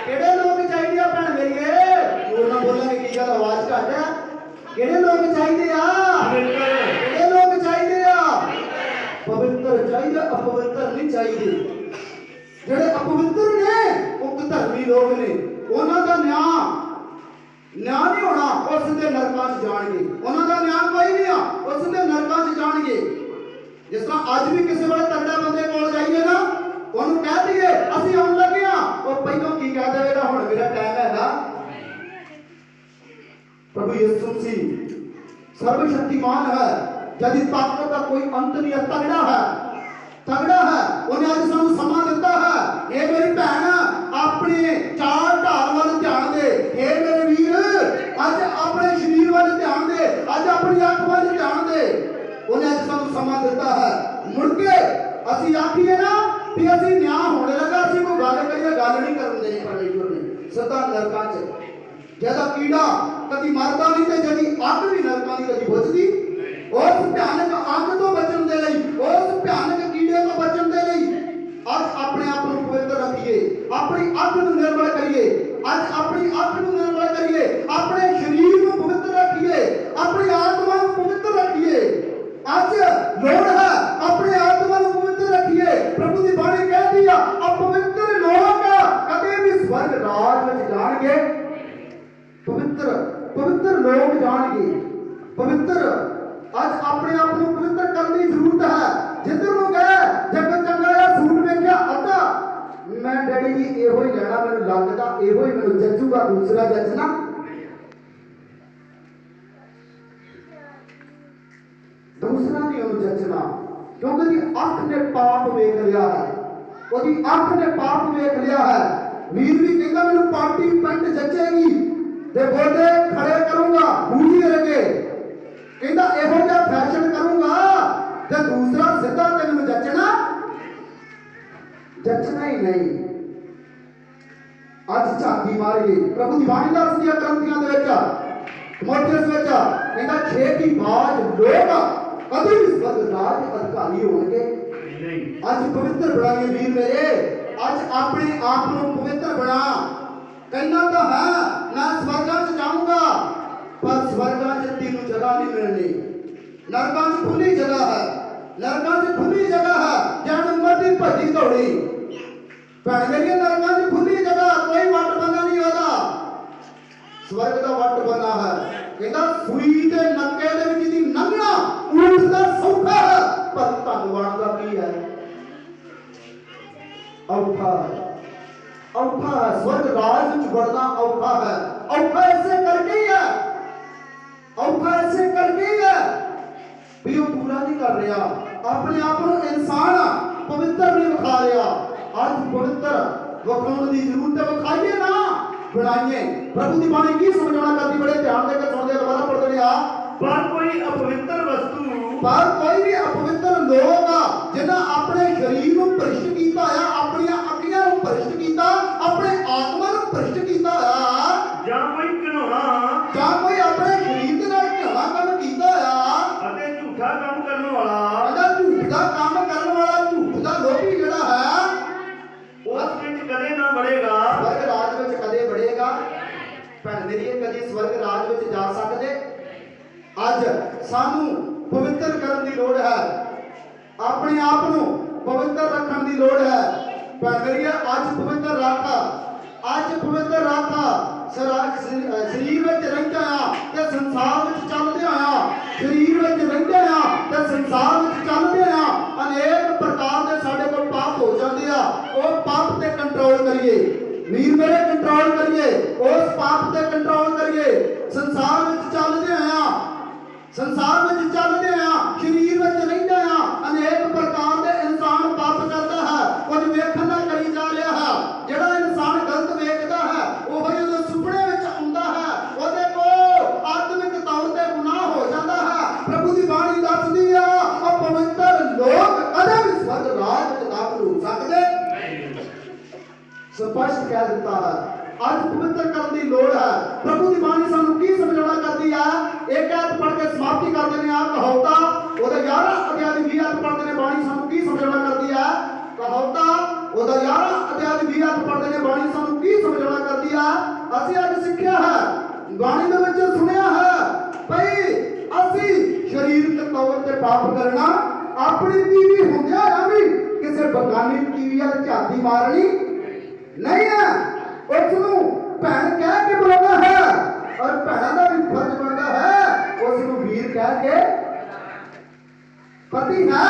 ਕਿਹੜੇ ਲੋਕ ਚਾਹੀਦੇ ਆ ਭੈਣ ਮੇਰੀਏ? ਹੋਰ ਨਾ ਬੋਲਾਂਗੇ ਕੀ ਗੱਲ, ਆਵਾਜ਼ ਘੱਟ ਆ। ਕਿਹੜੇ ਲੋਕ ਚਾਹੀਦੇ ਆ? ਕਿਹੜੇ ਲੋਕ ਚਾਹੀਦੇ ਆ? ਪਵਿੱਤਰ ਚਾਹੀਦੇ, ਅਪਵਿੱਤਰ ਨਹੀਂ ਚਾਹੀਦੇ। ਜਿਹੜੇ ਅਪਵਿੱਤਰ ਨੇ ਉਹ ਧਰਮੀ ਲੋਕ ਨੇ, ਉਹਨਾਂ ਦਾ ਨਿਆਂ ਨਹੀਂ ਹੋਣਾ, ਉਸ ਦੇ ਨਰਕਾਂ 'ਚ ਜਾਣਗੇ। ਉਹਨਾਂ ਦਾ ਨਿਆਂ ਕੋਈ ਨਹੀਂ ਆ, ਉਸ ਦੇ ਨਰਕਾਂ 'ਚ ਜਾਣਗੇ। ਜਿਸ ਤਰ੍ਹਾਂ ਅੱਜ ਵੀ ਕਿਸੇ ਵਾਲੇ ਤਗੜਾ ਬੰਦੇ ਕੋਲ ਜਾਈਏ ਨਾ, ਉਹਨੂੰ ਕਹਿ ਦਈਏ ਅਸੀਂ ਆਉਣ ਲੱਗੇ ਆ, ਉਹ ਪਹਿਲਾਂ ਕੀ ਕਹਿ ਦੇਵੇਗਾ, ਹੁਣ ਮੇਰਾ ਟਾਈਮ ਹੈਗਾ। ਪ੍ਰਭੂ ਯਿਸੂ ਮਸੀਹ ਸਰਵ ਸ਼ਕਤੀਮਾਨ ਹੈ, ਜਿਹਦੀ ਤਾਕਤ ਦਾ ਕੋਈ ਅੰਤ ਨਹੀਂ ਹੈ, ਤਗੜਾ ਹੈ, ਤਗੜਾ ਹੈ। ਉਹਨੇ ਅੱਜ ਸਾਨੂੰ ਸਮਾਂ ਦਿੱਤਾ ਹੈ। ਇਹ ਮੇਰੀ ਭੈਣ ਆਪਣੇ ਚਾਲ ਢਾਲ ਵੱਲ ਧਿਆਨ ਦੇ, ਇਹ ਮੇਰੇ ਵੀਰ ਅੱਜ ਆਪਣੇ ਸਰੀਰ ਵੱਲ ਧਿਆਨ ਦੇ, ਅੱਜ ਆਪਣੀ ਅੱਖ ਵੱਲ ਧਿਆਨ ਦੇ। ਉਹਨੇ ਅੱਜ ਸਾਨੂੰ ਸਮਾਂ ਦਿੱਤਾ ਹੈ। ਮੁੜ ਕੇ ਅਸੀਂ ਆਖੀਏ ਨਾ ਵੀ ਅਸੀਂ ਨਿਆਂ ਹੋਣ ਲੱਗਾ, ਅਸੀਂ ਕੋਈ ਗੱਲ ਕਰੀਏ, ਗੱਲ ਨਹੀਂ ਕਰਨ ਦੇਣੀ ਪਰਮੇਸ਼ਵਰ ਨੇ। ਸਦਾ ਨਰਕਾਂ 'ਚ ਜਿਹਦਾ ਕੀੜਾ ਕਦੀ ਮਰਦਾ ਨਹੀਂ ਤੇ ਜਿਹਦੀ ਅੱਗ ਵੀ ਨਰਕਾਂ ਦੀ ਕਦੀ ਬੁਝਦੀ। ਉਸ ਭਿਆਨਕ ਅੱਗ ਤੋਂ ਬਚਣ ਦੇ ਲਈ, ਉਸ ਭਿਆਨਕ ਕੀੜੇ ਤੋਂ ਬਚਣ ਦੇ ਲਈ ਅੱਜ ਆਪਣੇ ਆਪ ਨੂੰ ਪਵਿੱਤਰ ਰੱਖੀਏ, ਆਪਣੀ ਅੱਖ ਨੂੰ ਨਿਰਮਲ ਕਰੀਏ, ਅੱਜ ਆਪਣੀ ਅੱਖ ਨੂੰ ਨਿਰਮਲ ਕਰੀਏ, ਆਪਣੇ ਸਰੀਰ ਨੂੰ ਪਵਿੱਤਰ ਰੱਖੀਏ, ਆਪਣੀ ਆਤਮਾ ਨੂੰ ਪਵਿੱਤਰ ਰੱਖੀਏ। ਅੱਜ ਲੋੜ ਹੈ ਆਪਣੇ ਆਤਮਾ ਨੂੰ ਪਵਿੱਤਰ ਰੱਖੀਏ। ਪ੍ਰਭੂ ਦੀ ਬਾਣੀ ਕਹਿੰਦੀ ਆ, ਅਪਵਿੱਤਰ ਲੋਕ ਕਦੇ ਵੀ ਸਵਰਗ ਰਾਜ ਵਿੱਚ ਜਾਣਗੇ। ਪਵਿੱਤਰ ਲੋਕ ਜਾਣਗੇ। ਪਵਿੱਤਰ ਅੱਜ ਆਪਣੇ ਆਪ ਨੂੰ ਪਵਿੱਤਰ ਕਰਨ ਦੀ ਜ਼ਰੂਰਤ ਹੈ। ਜਿੱਧਰ ਨੂੰ ਗਏ, ਜਗ ਚੰਗਾ ਜਿਹਾ ਸੂਟ ਵੇਖਿਆ ਅੱਧਾ मैं डैडी जी ਇਹੋ ਹੀ ਲੈਣਾ, ਮੈਨੂੰ ਲੱਗਦਾ ਇਹੋ ਹੀ ਮੈਨੂੰ ਜੱਜੂਗਾ, ਦੂਸਰਾ ਜੱਜਣਾ दूसरा नहीं ਉਹਨੂੰ ਜੱਜਣਾ, क्योंकि ਉਹਦੀ ਅੱਖ ਨੇ ਪਾਪ ਵੇਖ ਲਿਆ ਹੈ, ਉਹਦੀ ਅੱਖ ਨੇ ਪਾਪ ਵੇਖ ਲਿਆ ਹੈ। ਵੀਰ ਵੀ ਕਹਿੰਦਾ ਮੈਨੂੰ ਪਾਰਟੀ ਪੈਂਟ ਜੱਚੇਗੀ ਤੇ ਗੋਡੇ ਖੜੇ ਕਰੂੰਗਾ ਬੂਝੀ ਵਰਗੇ, ਕਹਿੰਦਾ ਇਹੋ ਜਿਹਾ ਫੈਸ਼ਨ ਕਰੂੰਗਾ ਤੇ ਦੂਸਰਾ ਸਿੱਧਾ ਤੇ ਮੈਨੂੰ ਜੱਚਣਾ ਹੀ ਨਹੀਂ। ਅੱਜ ਝਾਤੀ ਮਾਰੀਏ ਪ੍ਰਭੂ ਦੀ ਬਾਣੀ ਦਾ ਦੀਆਂ ਗ੍ਰੰਥੀਆਂ ਦੇ ਵਿੱਚ ਮੋਟਿਸ ਵਿੱਚ ਕਹਿੰਦਾ ਛੇਤੀ ਬਾਜ ਲੋਕ ਕਦੇ ਵੀ ਸਵਰਗ ਰਾਜ ਅਧਿਕਾਰੀ ਹੋਣਗੇ। ਅੱਜ ਪਵਿੱਤਰ ਬਣਾਈਏ ਵੀਰ ਮੇਰੇ, ਅੱਜ ਆਪਣੇ ਆਪ ਨੂੰ ਪਵਿੱਤਰ ਬਣਾ। ਕਹਿੰਦਾ ਤਾਂ ਹੈ ਮੈਂ ਸਵਰਗਾਂ 'ਚ ਜਾਊਂਗਾ, ਪਰ ਸਵਰਗਾਂ 'ਚ ਤੈਨੂੰ ਜਗ੍ਹਾ ਨਹੀਂ ਮਿਲਣੀ। ਨਰਕਾਂ 'ਚ ਖੁੱਲੀ ਜਗ੍ਹਾ ਹੈ, ਨਰਕਾਂ 'ਚ ਖੁੱਲੀ ਜਗ੍ਹਾ ਹੈ, ਜਨ ਮਰਦੀ ਭੱਜੀ ਦੌੜੀ। ਭੈਣ ਮੇਰੀਆਂ ਨਰਕਾਂ 'ਚ ਖੁੱਲੀ ਜਗ੍ਹਾ, ਕੋਈ ਵੱਟ ਬੰਨਾ ਨਹੀਂ ਉਹਦਾ, ਸਵਰਗ ਦਾ ਵੱਟ ਬੰਨਾ ਹੈ। ਕਹਿੰਦਾ ਸੂਈ ਦੇ ਨੱਕੇ ਦੇ ਵਿੱਚ ਦੀ ਲੰਘਣਾ ਊਠ ਦਾ ਸੌਖਾ ਹੈ, ਪਰ ਧੰਨਵਾਨ ਦਾ ਕੀ ਹੈ? ਔਖਾ ਹੈ। ਸਵਰਗ ਰਾਜ ਵਿੱਚ ਵੜਨਾ ਔਖਾ ਹੈ। ਔਖਾ ਇਸੇ ਕਰਕੇ ਹੀ ਹੈ, ਔਖਾ ਇਸੇ ਕਰਕੇ ਹੀ ਹੈ ਵੀ ਉਹ ਪੂਰਾ ਨਹੀਂ ਕਰ ਰਿਹਾ ਆਪਣੇ ਆਪ ਨੂੰ, ਇਨਸਾਨ ਪਵਿੱਤਰ ਨਹੀਂ ਵਿਖਾ ਰਿਹਾ। ਅੱਜ ਪਵਿੱਤਰ ਵਿਖਾਉਣ ਦੀ ਜ਼ਰੂਰਤ ਹੈ, ਵਿਖਾਈਏ ਨਾ ਬਣਾਈਏ। ਪ੍ਰਭੂ ਦੀ ਬਾਣੀ ਕੀ ਸਮਝਾਉਣਾ ਕਰਦੀ, ਬੜੇ ਧਿਆਨ ਦੇ ਕੇ ਸੁਣਦੇ, ਦੁਬਾਰਾ ਪੜ੍ਹਦੇ ਆ। ਪਰ ਕੋਈ ਅਪਵਿੱਤਰ ਵਸਤੂ, ਪਰ ਕੋਈ ਵੀ ਅਪਵਿੱਤਰ ਲੋਕ ਆ ਜਿਨ੍ਹਾਂ ਆਪਣੇ ਸਰੀਰ ਨੂੰ ਭ੍ਰਿਸ਼ਟ ਕੀਤਾ ਆ, ਆਪਣੀਆਂ ਅੱਖੀਆਂ ਨੂੰ ਭ੍ਰਿਸ਼ਟ ਕੀਤਾ, ਆਪਣੇ ਆਤਮਾ ਨੂੰ ਭ੍ਰਿਸ਼ਟ ਕੀਤਾ ਆ, ਜਾਂ ਕੋਈ ਘਿਨਾਉਣਾ, ਜਾਂ ਕੋਈ ਆਪਣੇ ਸਰੀਰ ਦੇ ਨਾਲ ਘਿਨਾਉਣਾ ਕੰਮ ਕੀਤਾ ਆ ਅਤੇ ਝੂਠਾ ਕੰਮ ਕਰਨ ਵਾਲਾ, ਇਹਦਾ ਝੂਠ ਦਾ ਕੰਮ ਕਰਨ ਵਾਲਾ, ਝੂਠ ਦਾ ਲੋਭੀ ਜਿਹੜਾ ਹੈ, ਉਸ ਵਿੱਚ ਕਦੇ ਨਾ ਵੜੇਗਾ, ਸਵਰਗ ਰਾਜ ਵਿੱਚ ਕਦੇ ਵੜੇਗਾ। ਭੈਣ ਮੇਰੀ ਕਦੇ ਸਵਰਗ ਰਾਜ ਵਿੱਚ ਜਾ ਸਕਦੇ। ਅੱਜ ਸਾਨੂੰ ਪਵਿੱਤਰ ਕਰਨ ਦੀ ਲੋੜ ਹੈ, ਆਪਣੇ ਆਪ ਨੂੰ ਪਵਿੱਤਰ ਰੱਖਣ ਦੀ ਲੋੜ ਹੈ। ਭੈਣ ਮੇਰੀ ਅੱਜ ਪਵਿੱਤਰ ਰੱਖ, ਅੱਜ ਪਵਿੱਤਰ ਰੱਖ। ਸਰੀਰ ਵਿੱਚ ਰਹਿੰਦਾ ਆ ਤੇ ਸੰਸਾਰ ਵਿੱਚ ਚੱਲਦੇ ਆ, ਸਰੀਰ ਵਿੱਚ ਰਹਿੰਦੇ ਆ ਤੇ ਸੰਸਾਰ ਵਿੱਚ ਚੱਲਦੇ ਆ। ਅਨੇਕ ਪ੍ਰਕਾਰ ਦੇ ਸਾਡੇ ਕੋਲ ਪਾਪ ਹੋ ਜਾਂਦੇ ਆ, ਉਹ ਪਾਪ ਤੇ ਕੰਟਰੋਲ ਕਰੀਏ ਵੀਰ ਮੇਰੇ, ਕੰਟਰੋਲ ਕਰੀਏ, ਉਸ ਪਾਪ ਤੇ ਕੰਟਰੋਲ ਕਰੀਏ। ਸੰਸਾਰ ਵਿੱਚ ਚੱਲਦੇ ਆ, ਸੰਸਾਰ ਵਿੱਚ ਚੱਲਦੇ ਆ, ਸਰੀਰ ਵਿੱਚ ਰਹਿੰਦਾ ਆ, ਅਨੇਕ ਪ੍ਰਕਾਰ ਦੇ ਇਨਸਾਨ ਪਾਪ ਕਰਦਾ ਹੈ, ਕੁਝ ਵੇਖਣ ਦਾ ਕਰੀ ਜਾ ਰਿਹਾ ਹੈ। ਜਿਹੜਾ ਇਨਸਾਨ ਗਲਤ ਵੇਖਦਾ ਹੈ ਉਹ ਜਦੋਂ ਸੁਪਨੇ ਵਿੱਚ ਆਉਂਦਾ ਹੈ ਉਹਦੇ ਕੋਲ ਆਤਮਿਕ ਤੌਰ ਤੇ ਗੁਨਾਹ ਹੋ ਜਾਂਦਾ ਹੈ। ਪ੍ਰਭੂ ਦੀ ਬਾਣੀ ਦੱਸਦੀ ਆ ਉਹ ਪਵਿੱਤਰ ਲੋਕ ਕਦੇ ਵੀ ਸਵਰਗ ਰਾਜ ਵਿੱਚ ਦਾਖਲ ਹੋ ਸਕਦੇ। ਸਪਸ਼ਟ ਕਹਿ ਦਿੱਤਾ ਹੈ। ਅੱਜ ਪਵਿੱਤਰ ਕਰਨ ਦੀ ਲੋੜ ਹੈ। ਪ੍ਰਭੂ ਦੀ ਬਾਣੀ ਸਾਨੂੰ ਕੀ ਸਮਝਾਉਣਾ ਕਰਦੀ ਆ? ਇੱਕ ਐਤ ਪੜ੍ਹ ਕੇ ਸਮਾਪਤੀ ਕਰਦੇ ਨੇ ਆ ਕਹਾਵਤਾਂ, ਉਹਦਾ 11 ਅਧਿਆਇ ਦੀ 20 ਐਤ ਪੜ੍ਹਦੇ ਨੇ। ਬਾਣੀ ਸਾਨੂੰ ਕੀ ਸਮਝਾਉਣਾ ਕਰਦੀ ਆ? ਕਹਾਵਤਾਂ ਉਹਦਾ 11 ਅਧਿਆਇ ਦੀ 20 ਐਤ ਪੜ੍ਹਦੇ ਨੇ। ਬਾਣੀ ਸਾਨੂੰ ਕੀ ਸਮਝਾਉਣਾ ਕਰਦੀ ਆ? ਅਸੀਂ ਅੱਜ ਸਿੱਖਿਆ ਹੈ, ਬਾਣੀ ਦੇ ਵਿੱਚ ਸੁਣਿਆ ਹੈ ਭਈ ਅਸੀਂ ਸਰੀਰਕ ਤੌਰ ਤੇ ਪਾਪ ਕਰਨਾ, ਆਪਣੀ ਤੀਵੀ ਹੁੰਦਿਆਂ ਆ ਵੀ ਕਿਸੇ ਬਗਾਨੀ ਤੀਵੀ ਵੱਲ ਝਾਤੀ ਮਾਰਨੀ ਨਹੀਂ ਹੈ। ਉਸ ਨੂੰ ਭੈਣ ਕਹਿ ਕੇ ਬੁਲਾਉਣਾ ਹੈ, ਔਰ ਭੈਣਾਂ ਦਾ ਵੀ ਫਰਜ਼ ਬਣਦਾ ਹੈ ਉਸ ਨੂੰ ਵੀਰ ਕਹਿ ਕੇ। ਪਤੀ ਹੈ,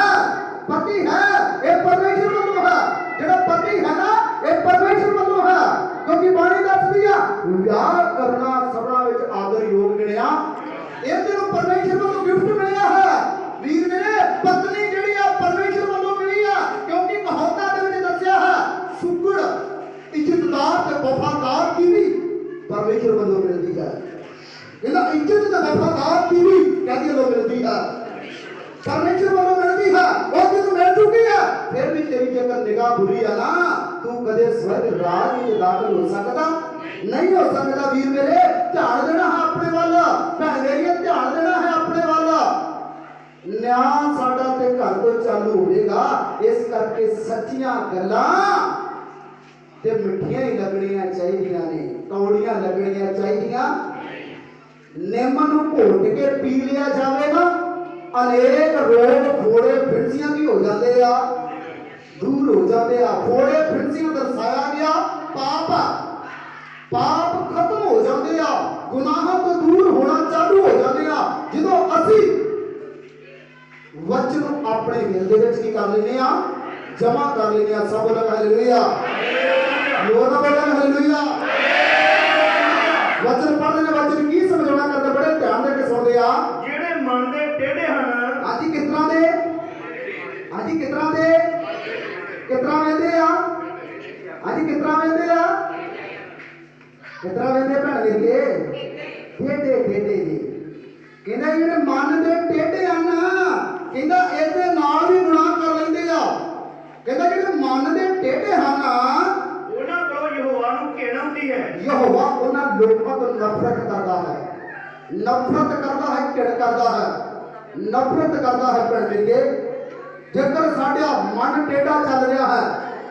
ਪਤੀ ਹੈ, ਇਹ ਪਰਮੇਸ਼ਰ ਵੱਲੋਂ ਹੈ। ਜਿਹੜਾ ਪਤੀ ਹੈ ਨਾ, ਇਹ ਪਰਮੇਸ਼ਰ ਵੱਲੋਂ ਹੈ, ਕਿਉਂਕਿ ਬਾਣੀ ਦੱਸਦੀ ਆ ਵਿਆਹ ਕਰਨਾ ਸਭਨਾਂ ਵਿੱਚ ਆਦਰ ਯੋਗ ਗਿਣਿਆ। ਇਹ ਤੈਨੂੰ ਪਰਮੇਸ਼ਰ ਵੱਲੋਂ ਗਿਫਟ ਮਿਲਿਆ ਹੈ ਵੀਰ ਮੇਰੇ। ਪਤਨੀ ਜਿਹੜੀ ਆ ਪਰਮੇਸ਼ਰ ਵੱਲੋਂ ਮਿਲੀ ਆ, ਕਿਉਂਕਿ ਕਹਾਵਤਾਂ ਦੇ ਵਿੱਚ ਦੱਸਿਆ ਹੈ ਸੁਗੜ ਇੱਜ਼ਤਦਾਰ ਤੇ ਵਫਾਦਾਰ ਤੀਵੀ ਪਰਮੇਸ਼ਰ ਵੱਲੋਂ ਮਿਲਦੀ ਹੈ। ਇਹਦਾ ਇੱਜ਼ਤ ਤੇ ਵਫਾਦਾਰ ਤੀਵੀ ਕਹਿੰਦੀ ਵੱਲੋਂ ਮਿਲਦੀ ਹੈ, ਪਰਮੇਸ਼ਰ ਵੱਲੋਂ ਮਿਲਦੀ ਹੈ। ਉਹ ਜਿਹਨੂੰ ਮਿਲ ਚੁੱਕੀ ਹੈ, ਫਿਰ ਵੀ ਤੇਰੀ ਜੇਕਰ ਨਿਗਾਹ ਬੁਰੀ ਆ ਨਾ, ਤੂੰ ਕਦੇ ਸਵਰਗ ਰਾਜ ਵਿੱਚ ਦਾਖਲ ਹੋ ਸਕਦਾ ਨਹੀਂ ਹੋ ਸਕਦਾ। ਵੀਰ ਮੇਰੇ ਧਿਆਨ ਦੇਣਾ ਹੈ ਆਪਣੇ ਵੱਲ, ਭੈਣ ਮੇਰੀ ਧਿਆਨ ਦੇਣਾ ਹੈ ਆਪਣੇ ਵੱਲ। ਨਿਆਂ ਸਾਡਾ ਤੇ ਘਰ ਤੋਂ ਚਾਲੂ ਹੋਵੇਗਾ। ਇਸ ਕਰਕੇ ਸੱਚੀਆਂ ਗੱਲਾਂ ਤੇ ਮਿੱਠੀਆਂ ਹੀ ਲੱਗਣੀਆਂ ਚਾਹੀਦੀਆਂ ਨੇ, ਕੌੜੀਆਂ ਲੱਗਣੀਆਂ ਚਾਹੀਦੀਆਂ। ਨਿੰਮ ਨੂੰ ਘੋਟ ਕੇ ਪੀ ਲਿਆ ਜਾਵੇ ਨਾ, ਅਨੇਕ ਰੋਗ ਫੋੜੇ ਫਿਣਸੀਆਂ ਵੀ ਹੋ ਜਾਂਦੇ ਆ, ਦੂਰ ਹੋ ਜਾਂਦੇ ਆ। ਫੋੜੇ ਫਿਣਸੀਆਂ ਦਰਸਾਇਆ ਗਿਆ ਪਾਪ ਆ, ਪਾਪ ਖਤਮ ਹੋ ਜਾਂਦੇ ਆ, ਗੁਨਾਹਾਂ ਤੋਂ ਦੂਰ ਹੋਣਾ ਚਾਲੂ ਹੋ ਜਾਂਦੇ ਆ ਜਦੋਂ ਅਸੀਂ ਵਚਨ ਆਪਣੇ ਦਿਲ ਦੇ ਵਿੱਚ ਕੀ ਕਰ ਲੈਨੇ ਆ, ਜਮਾ ਕਰ ਲੈਨੇ ਆ। ਸਭ ਲੋਕ ਹਾਲੇਲੂਇਆ। जोर ना बोलेंगे हालेलुया। वचन पढ़ने ने वचन की समझाना करते बड़े ध्यान देके सुनते आ। ਜਿਹੜੇ ਮਨ ਦੇ ਟੇਢੇ ਹਨ आज ही किस तरह दे आज ही किस तरह दे वेंदे आ आज ही किस तरह वेंदे आ किस तरह वेंदे भैन मेरिए टेढ़े टेढ़े जी कहंदा ਜਿਹੜੇ ਮਨ ਦੇ ਟੇਢੇ ਹਨ ਕਹਿੰਦਾ ਇਹਦੇ ਨਾਲ ਵੀ ਗੁਨਾਹ ਕਰ ਲੈਂਦੇ ਆ ਕਹਿੰਦਾ ਜਿਹੜੇ ਮਨ ਦੇ ਟੇਢੇ ਹਨ ਉਹਨਾਂ ਕੋਲੋਂ ਯਹੋਵਾ ਨੂੰ ਘਿਣ ਆਉਂਦੀ ਹੈ यहोवा उन्हां लोकां तो नफरत करता है घिण करता है नफरत करता है भैन मेरिए जेकर साडा मन टेढ़ा चल रहा है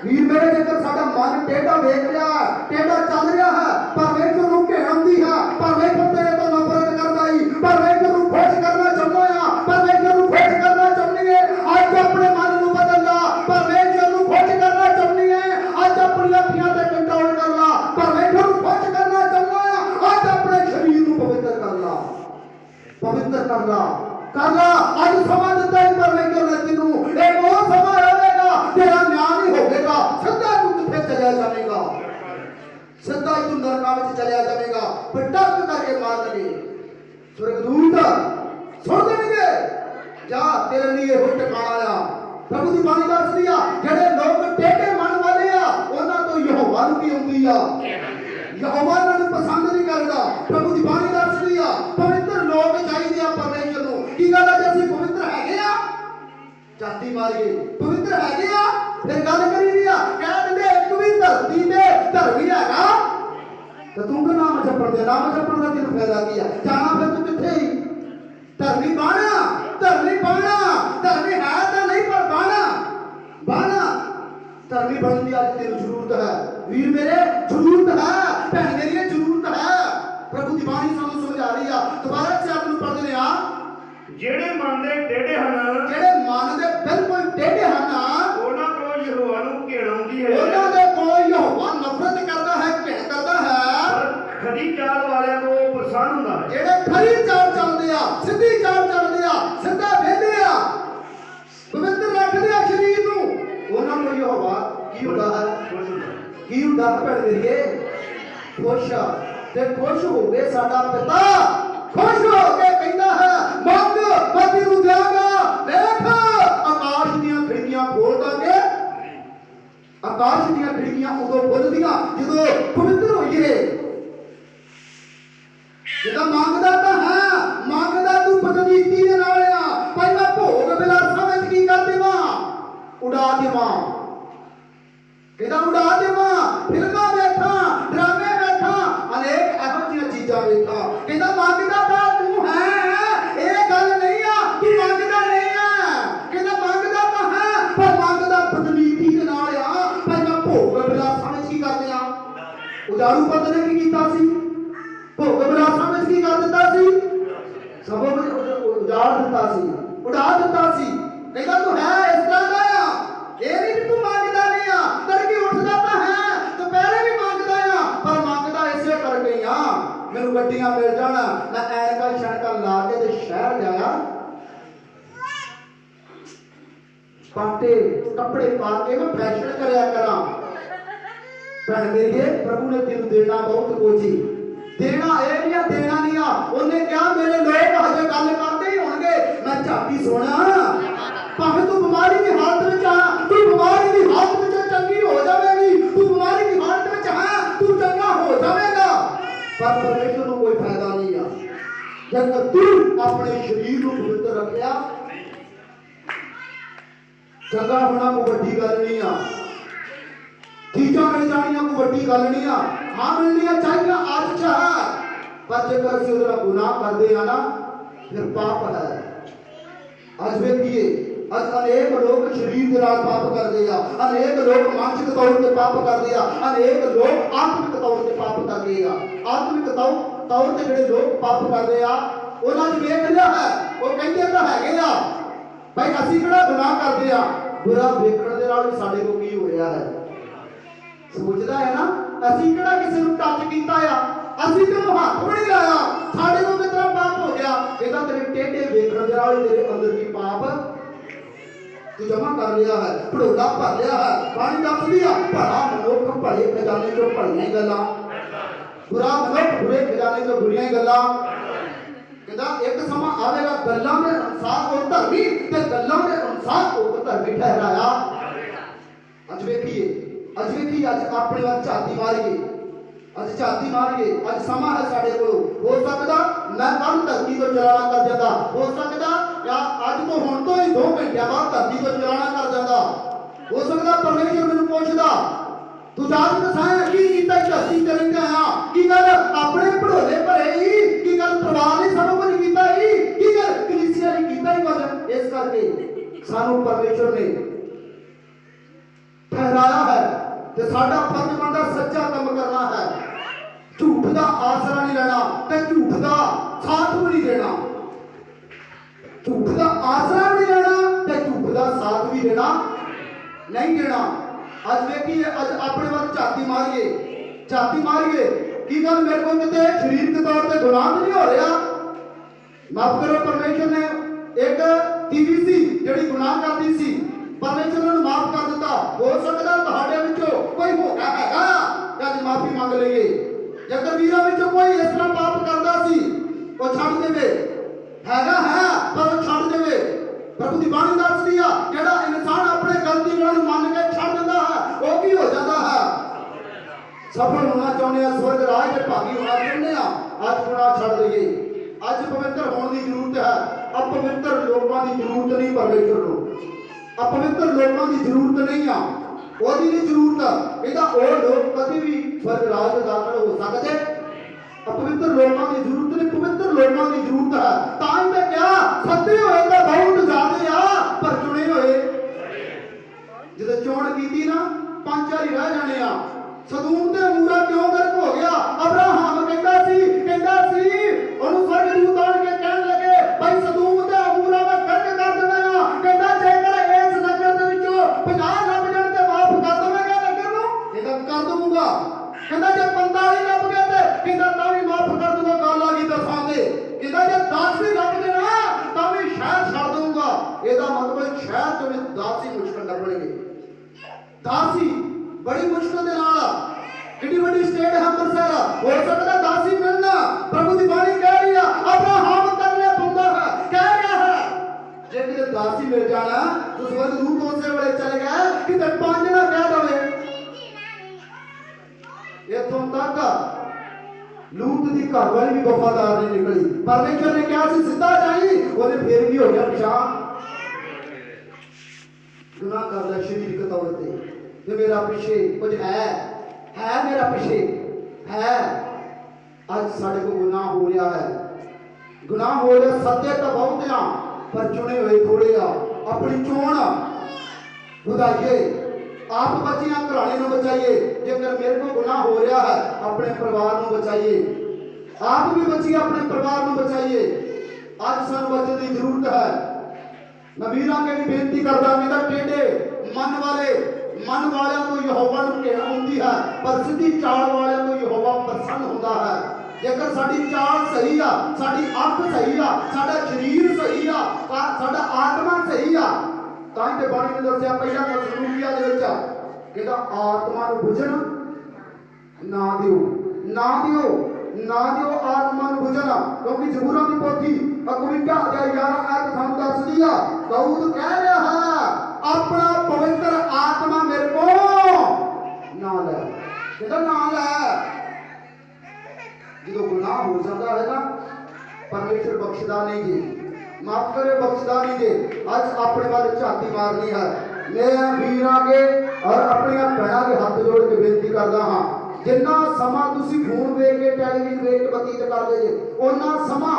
वीर मेरे जेकर साडा मन टेढ़ा वेख रहा है टेढ़ा चल रहा है परमेश्वर नूं घिण आउंदी है परमेश्वर तेरे तो नफरत करदा ही परमेश्वर नूं खुश करना चाहुंदा आ परमेश्वर नूं खुश करना चाहुंदी है अज अपने मन नूं बदल ला परमेश्वर नूं खुश करना चाहुंदी है अज अपनी अखियां ते कंट्रोल कर ला परमेश्वर नूं खुश करना चाहुंदा आ अज अपने शरीर नूं पवित्र कर ला कर ला अज समा दिता है परमेश्वर ने तेनू एक वो समा आएगा तेरा न्याय नहीं होगा सीधा तू किथे चला जाएगा सीधा तू नरक में चला जाएगा पटक करके मार देंगे स्वर्गदूत सुन देंगे जा तेरे लिए हो ठिकाना आ प्रभु दी बाणी दस दिया जेड़े लोग टेढ़े मन वाले आ उन्हां तो यहोवा नूं की आउंदी आ यहोवा नूं पसंद नहीं करदा प्रभु दी बाणी दस दिया पवित्र लोग चाहिए आ परमेश्वर नूं की गल है जे ਅਸੀਂ पवित्र हैगे आ जाती मारिए पवित्र हैगे आ फिर गल करी दी आ कह दिंदे एक भी धरती ते धर्मी हैगा तो तू के नाम जपण का तेन फायदा की है जाना फिर तू किथे ही धर्मी बाना धर्मी है तो नहीं पर बाना धर्मी बनने की आज तेन जरूरत है वीर मेरे जरूरत है भैन मेरी जरूरत है प्रभु की बाणी सानू समझ आ रही है दोबारा से आप पढ़ देने आ ਜਿਹੜੇ ਮਨ ਦੇ ਟੇਢੇ ਹਨ ਜਿਹੜੇ ਮਨ ਦੇ ਬਿਲਕੁਲ ਟੇਢੇ ਹਨ ਉਹਨਾਂ ਕੋਲੋਂ ਯਹੋਵਾ ਨੂੰ ਘਿਣ ਆਉਂਦੀ ਹੈ ਉਹਨਾਂ ਦੇ ਕੋਲ ਯਹੋਵਾ ਨਫ਼ਰਤ ਕਰਦਾ ਹੈ ਘਿਣ ਕਰਦਾ ਹੈ ਪਰ ਖਰੀ ਚਾਲ ਵਾਲਿਆਂ ਤੋਂ ਪ੍ਰਸੰਨ ਹੁੰਦਾ ਹੈ ਜਿਹੜੇ ਖਰੀ ਚਾਲ ਚੱਲਦੇ ਆ ਸਿੱਧੀ ਚਾਲ ਚੱਲਦੇ ਆ ਸਿੱਧਾ ਵੇਂਦੇ ਆ ਪਵਿੱਤਰ ਰੱਖਦੇ ਆ ਸਰੀਰ ਨੂੰ ਉਹਨਾਂ ਨੂੰ ਯਹੋਵਾ ਕੀ ਹੁੰਦਾ ਹੈ ਕੀ ਹੁੰਦਾ ਭੈਣ ਮੇਰੀਏ ਖੁਸ਼ ਤੇ ਖੁਸ਼ ਹੋਵੇ ਸਾਡਾ ਪਿਤਾ खुश हो के कहता है मंग मैं तेनू देंगा देख आकाश दी खिड़कियां खोल दांगे आकाश दी खिड़कियां उदों खुलदियां जदों पवित्र होइए जेदा मंगदा तां है मंगदा तू पतनीति दे नाल आ भाई मैं भोग विलासां विच की कर देवां उड़ा देवां कहदा उड़ा देवां फिल्मां वेखां ड्रामे वेखां अनेक एहो जिहियां चीजां वेखां कहदा मंगदा उजाड़ू पत ने की कीता सी भोग विलासां विच की कर दिता सी सब उजाड़ दिता सी उड़ा दिता सी कहदा तू है इस तरह दा आ ए नहीं कि तू मांगदा नहीं आ तड़के उठदा तां है दोपहरे भी मांगदा आ पर मांगदा इसे करके आ मैनू गड्डियां मिल जाण मैं ऐनका छणका ला के ते शहर जाया पाटे कपड़े पा के मैं फैशन करया करा भैन मेरी प्रभु ने तेन देना बहुत कुछ ही देना नहीं आ उन्हें क्या मेरे लोग हजे गल करते ही होंगे मैं झाकी सोना भावें तू बीमारी की हालत में आ तू बीमारी की हालत में चंगी हो जाएगी तू बीमारी की हालत में है तू चंगा हो जाएगा पर परमेश्वर को कोई फायदा नहीं आ जब तू अपने शरीर को पवित्र रखिया चंगा होना कोई बड़ी गल नहीं आ चीजा मिल जानिया कोई बड़ी गल नहीं आ हाँ मिलनिया चाहिए अच्छा है पर जेकर असीं उहदा गुनाह करदे आ ना फिर पाप है अज वेखिए अज अनेक लोग शरीर के नाल पाप करदे आ अनेक लोग मानसिक तौर ते पाप करदे आ अनेक लोग आत्मिक तौर ते पाप करदे आ आत्मिक तौर ते जिहड़े लोग पाप करदे आ उन्हां च वेख लिया है वो कहंदे तां हैगे आ भाई असीं किहड़ा गुनाह करदे आ बुरा वेखण दे नाल साडे कोल की हो रिहा है सोचदा है ना असीं किहड़ा किसी नूं टच कीता आ असीं ते हत्थ भी नहीं लाया साडे कोल कितना पाप हो गया कहदा तेरे टेढ़े वेखण दे नाल तेरे अंदर की पाप तू जमा कर लिया है, भड़ोला भर लिया है। बाणी दसदी आ भला मनुख भले खजाने चों भलियां ही गल्लां, बुरा मनुख बुरे खजाने चों बुरियां ही गल्लां। कहता एक समा आवेगा गल्लां दे अनुसार वो धर्मी ते गल्लां दे अनुसार वो धर्मी ठहराया। अज वेखिए अज अपने वाल झाती मारिए, अज झाती मारिए। अज समा है साडे कोल, हो सकदा मैं कल धरती तो चलाना कर जाता, हो सकदा या अज तो हुण तो ही 2 घंटे बाद धरती तो चलाना कर जाता। हो सकदा परमेश्वर मैनूं पुछदा तू जात दसाया की कीता धरती ते रहिंदा आ, की गल अपने भड़ोले भरे ही, की गल परिवार ने सब कुछ कीता ही, की गल कलीसिया ने कीता ही कुछ। इस करके सानूं परमेश्वर ने ठहराया है ते साडा फर्ज बनदा सच्चा काम करना है। झूठ का आसरा नहीं लेना ते झूठ का साथ भी नहीं देना, झूठ का आसरा नहीं लेना ते झूठ का साथ भी देना नहीं देना। अज देखिए अज अपने वाल झाती मारिए की गल मेरे को किते शरीरक तौर पर गुनाह नहीं हो रहा। माफ करो परमेश्वर ने एक टीवी सी जिहड़ी गुनाह करती सी, परमेश्वर ने माफ कर दिता। हो सकता तुहाडे विचों कोई होगा हैगा अज माफी मांग लईए, जेकर वीरां विचों कोई इस तरह पाप करदा सी वो छड्ड देवे, हैगा है पर वो छड्ड देवे। प्रभु दी बाणी दसदी आ जेड़ा इंसान अपने गलती नाल मन के छड्ड दिंदा है वो की हो जाता है। सफल होना चाहुंदे आ, स्वर्ग राज दे भागी होना चाहुंदे आ, अज गुनाह छड्ड दईए। अज पवित्र होने की जरूरत है, अपवित्र लोगों की जरूरत नहीं। परमेश्वर को अपवित्र लोगों की जरूरत नहीं आ, ओदी नहीं जरूरत। कहता वो लोग कभी भी स्वर्ग राज में दाखिल हो सकते। अपवित्र लोगों की जरूरत नहीं, पवित्र लोगों की जरूरत है। तां मैं क्या सत्ते होए तो बहुत ज्यादा आ, पर चुने होए जो चोण की ना 5 वारी रह जाने आ। सदूम ते मूरा क्यों गर्क हो गया? अब्राहम कहता सी ओनू स्वर्गदूत आण के कहन लगे भाई सदूम ते मूरा मैं गर्क कर देना। कहता जेकर इस नगर दे विचों 50 लभ जाण ते माफ कर देवेगा नगर नूं, कहता कर दूंगा। कहता जे 45 लभ गए ते कहता तां भी माफ कर दूंगा। गल आ गई दसां दे, कहता जे 10 भी लभ गए ना तां भी शहर छड्ड दूंगा। ਇਹਦਾ मतलब शहर चों 10 ही मुश्किल ਲੱਭਣਗੇ। 10 ही बड़ी मुश्किल दे नाल कितनी बड़ी स्टेट है अंमृतसर, हो सकता 10 ही मिलना। प्रभु की बाणी कह रही है अब्राहम करने पुंदा है, कह रहा है जे किते 10 ही मिल जाना तो स्वर्गदूत उसे वेले चले गए किते 5 ना कह दवे। इथों तक लूत दी घरवाली भी वफादार नहीं निकली। परमेश्वर ने कहा सी सीधा जाई, ओने फिर भी हो गया पछाण। गुनाह करदा शरीरक तौर ते मेरा पीछे कुछ है मेरा पीछे है। आज साढ़े को गुनाह हो रहा है, गुनाह हो रहा। सत्य तो बहुत आ पर चुने हुए थोड़े आ। अपनी चोण बुधाइए, आप बचिया घराने को बचाइए। जेकर मेरे को गुनाह हो रहा है अपने परिवार को बचाइए, आप भी बचिए अपने परिवार को बचाइए। आज सानू बचने की जरूरत है। मैं वीरां के भी बेनती करदा मेरा टेढ़े मन वाले तो यहोवा नूं घिन आउंदी है, पर सीधी चाल वाले तो यहोवा प्रसन्न होता है। जेकर साडी चाल सही आ, साडी अख सही आ, साडा शरीर सही आ, साडा आत्मा सही आ, तां ते बाणी ने दस्सिया पहिला कसलूकिया दे विच कहदा आत्मा नूं बुझण ना दिओ आत्मा नूं बुझण। क्योंकि जबूरां दी पोथी 51 अध्याय 11 आयत सानूं दसदी आ दाऊद कह रहा है अपना पवित्र आत्मा मेरे को ना ले, कहता ना ले। जो गुनाह हो जाता है ना परमेश्वर बख्शदा नहीं जी, माफ करे बख्शदा नहीं जी। आज अपने वाले झाती मारनी है। मैं वीरां के और अपनी भैणां के हाथ जोड़ के बेनती करदा हां जिन्ना समा तुसी फोन वेख के टेलीविजन वेख के बतीत करदे जे उन्ना समा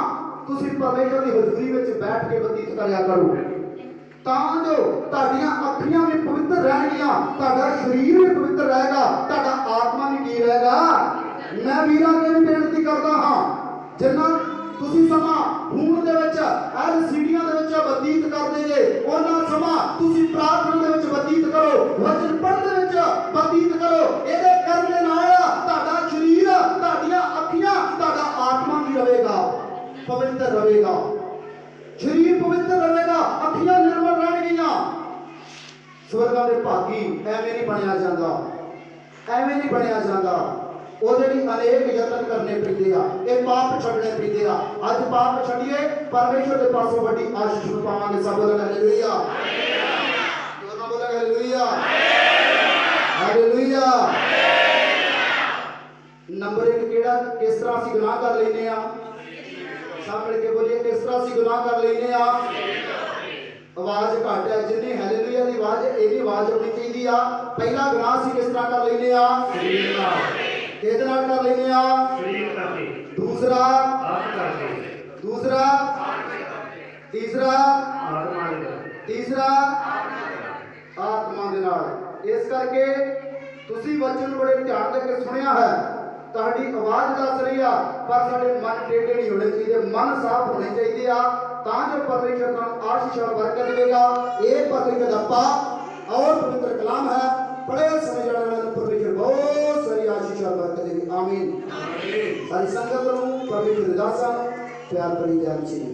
तुसी परमेश्वर की हजूरी विच बैठ के बतीत करया करो, तां जो तुहाडीआं अखियां भी पवित्र रहणगीआं, तुहाडा शरीर भी पवित्र रहेगा, तुहाडा आत्मा भी की रहेगा। मैं वीरां के भी बेनती करदा हां जिन्ना तुसी समा खून दे विच एलसीडीआं दे विच बतीत करदे जे उन्ना समा तुसी प्रार्थना दे विच बतीत करो, वचन पढ़न दे विच बतीत करो। इहदे करने नाल तुहाडा शरीर, तुहाडीआं अखियां, तुहाडा आत्मा भी रहेगा पवित्र रहेगा, शरीर पवित्र रहेगा, अखियां निर्मल रहणगीआं। ਜਾਂਦਾ, ਐਵੇਂ ਨਹੀਂ ਬਣਿਆ ਜਾਂਦਾ। ਉਹਦੇ ਲਈ ਅਨੇਕ ਯਤਨ ਕਰਨੇ ਪੈਂਦੇ ਆ, ਇਹ ਪਾਪ ਛੱਡਣੇ ਪੈਂਦੇ ਆ। ਅੱਜ ਪਾਪ ਛੱਡੀਏ, ਪਰਮੇਸ਼ਰ ਦੇ ਪਾਸੋਂ ਵੱਡੀ ਆਸ਼ੀਸ਼ ਪਾਵਾਂਗੇ। ਸਭ ਬੋਲੋ ਹਾਲੇਲੂਇਆ, ਦੋਨਾਂ ਬੋਲੋ ਹਾਲੇਲੂਇਆ, ਹਾਲੇਲੂਇਆ। ਨੰਬਰ 1 ਕਿਹੜਾ, ਕਿਸ ਤਰ੍ਹਾਂ ਅਸੀਂ ਗੁਨਾਹ ਕਰ ਲੈਨੇ ਆ? ਸਭ ਮਿਲ ਕੇ ਬੋਲੀਏ, ਕਿਸ ਤਰ੍ਹਾਂ ਅਸੀਂ ਗੁਨਾਹ ਕਰ ਲੈਨੇ ਆ? ਆਵਾਜ਼ ਘੱਟ ਹੈ, ਜਿੰਨੀ ਹਾਲੇਲੂਇਆ ਦੀ ਆਵਾਜ਼ ਇਹਦੀ ਆਵਾਜ਼ ਹੋਣੀ ਚਾਹੀਦੀ ਆ। ਪਹਿਲਾ ਗੁਨਾਹ ਅਸੀਂ ਕਿਸ ਤਰ੍ਹਾਂ ਕਰ ਲੈਨੇ ਆ? ਸਰੀਰ ਨਾਲ, ਕਿਹਦੇ ਨਾਲ ਕਰ ਲੈਨੇ ਆ? ਸਰੀਰ ਕਰਕੇ, ਦੂਸਰਾ, ਆਪ ਕਰਕੇ, ਦੂਸਰਾ, ਤੀਸਰਾ, ਆਤਮਾ ਦੇ ਨਾਲ, ਤੀਸਰਾ ਆਤਮਾ ਦੇ ਨਾਲ। ਇਸ ਕਰਕੇ ਤੁਸੀਂ ਵਚਨ ਨੂੰ ਬੜੇ ਧਿਆਨ ਦੇ ਕੇ ਸੁਣਿਆ ਹੈ। ਤੁਹਾਡੀ ਆਵਾਜ਼ ਦੱਸ ਰਹੀ ਆ, ਪਰ ਸਾਡੇ ਮਨ ਟੇਢੇ ਨਹੀਂ ਹੋਣੇ ਚਾਹੀਦੇ, ਮਨ ਸਾਫ਼ ਹੋਣੇ ਚਾਹੀਦੇ ਆ, ਤਾਂ ਜੋ ਪਰਮੇਸ਼ਰ ਤੁਹਾਨੂੰ ਆਸ਼ੀਸ਼ ਔਰ ਬਰਕਤ ਦੇਵੇਗਾ। ਇਹ ਪਰਮੇਸ਼ਰ ਦਾ ਪਾਕ ਔਰ ਪਵਿੱਤਰ ਕਲਾਮ ਹੈ। बड़े समय जाने वाले परमेश्वर बहुत सारी आशीष और बरकत देगी। आमीन। सारी संगत को परमेश्वर दासा प्यार भरी जय मसीह।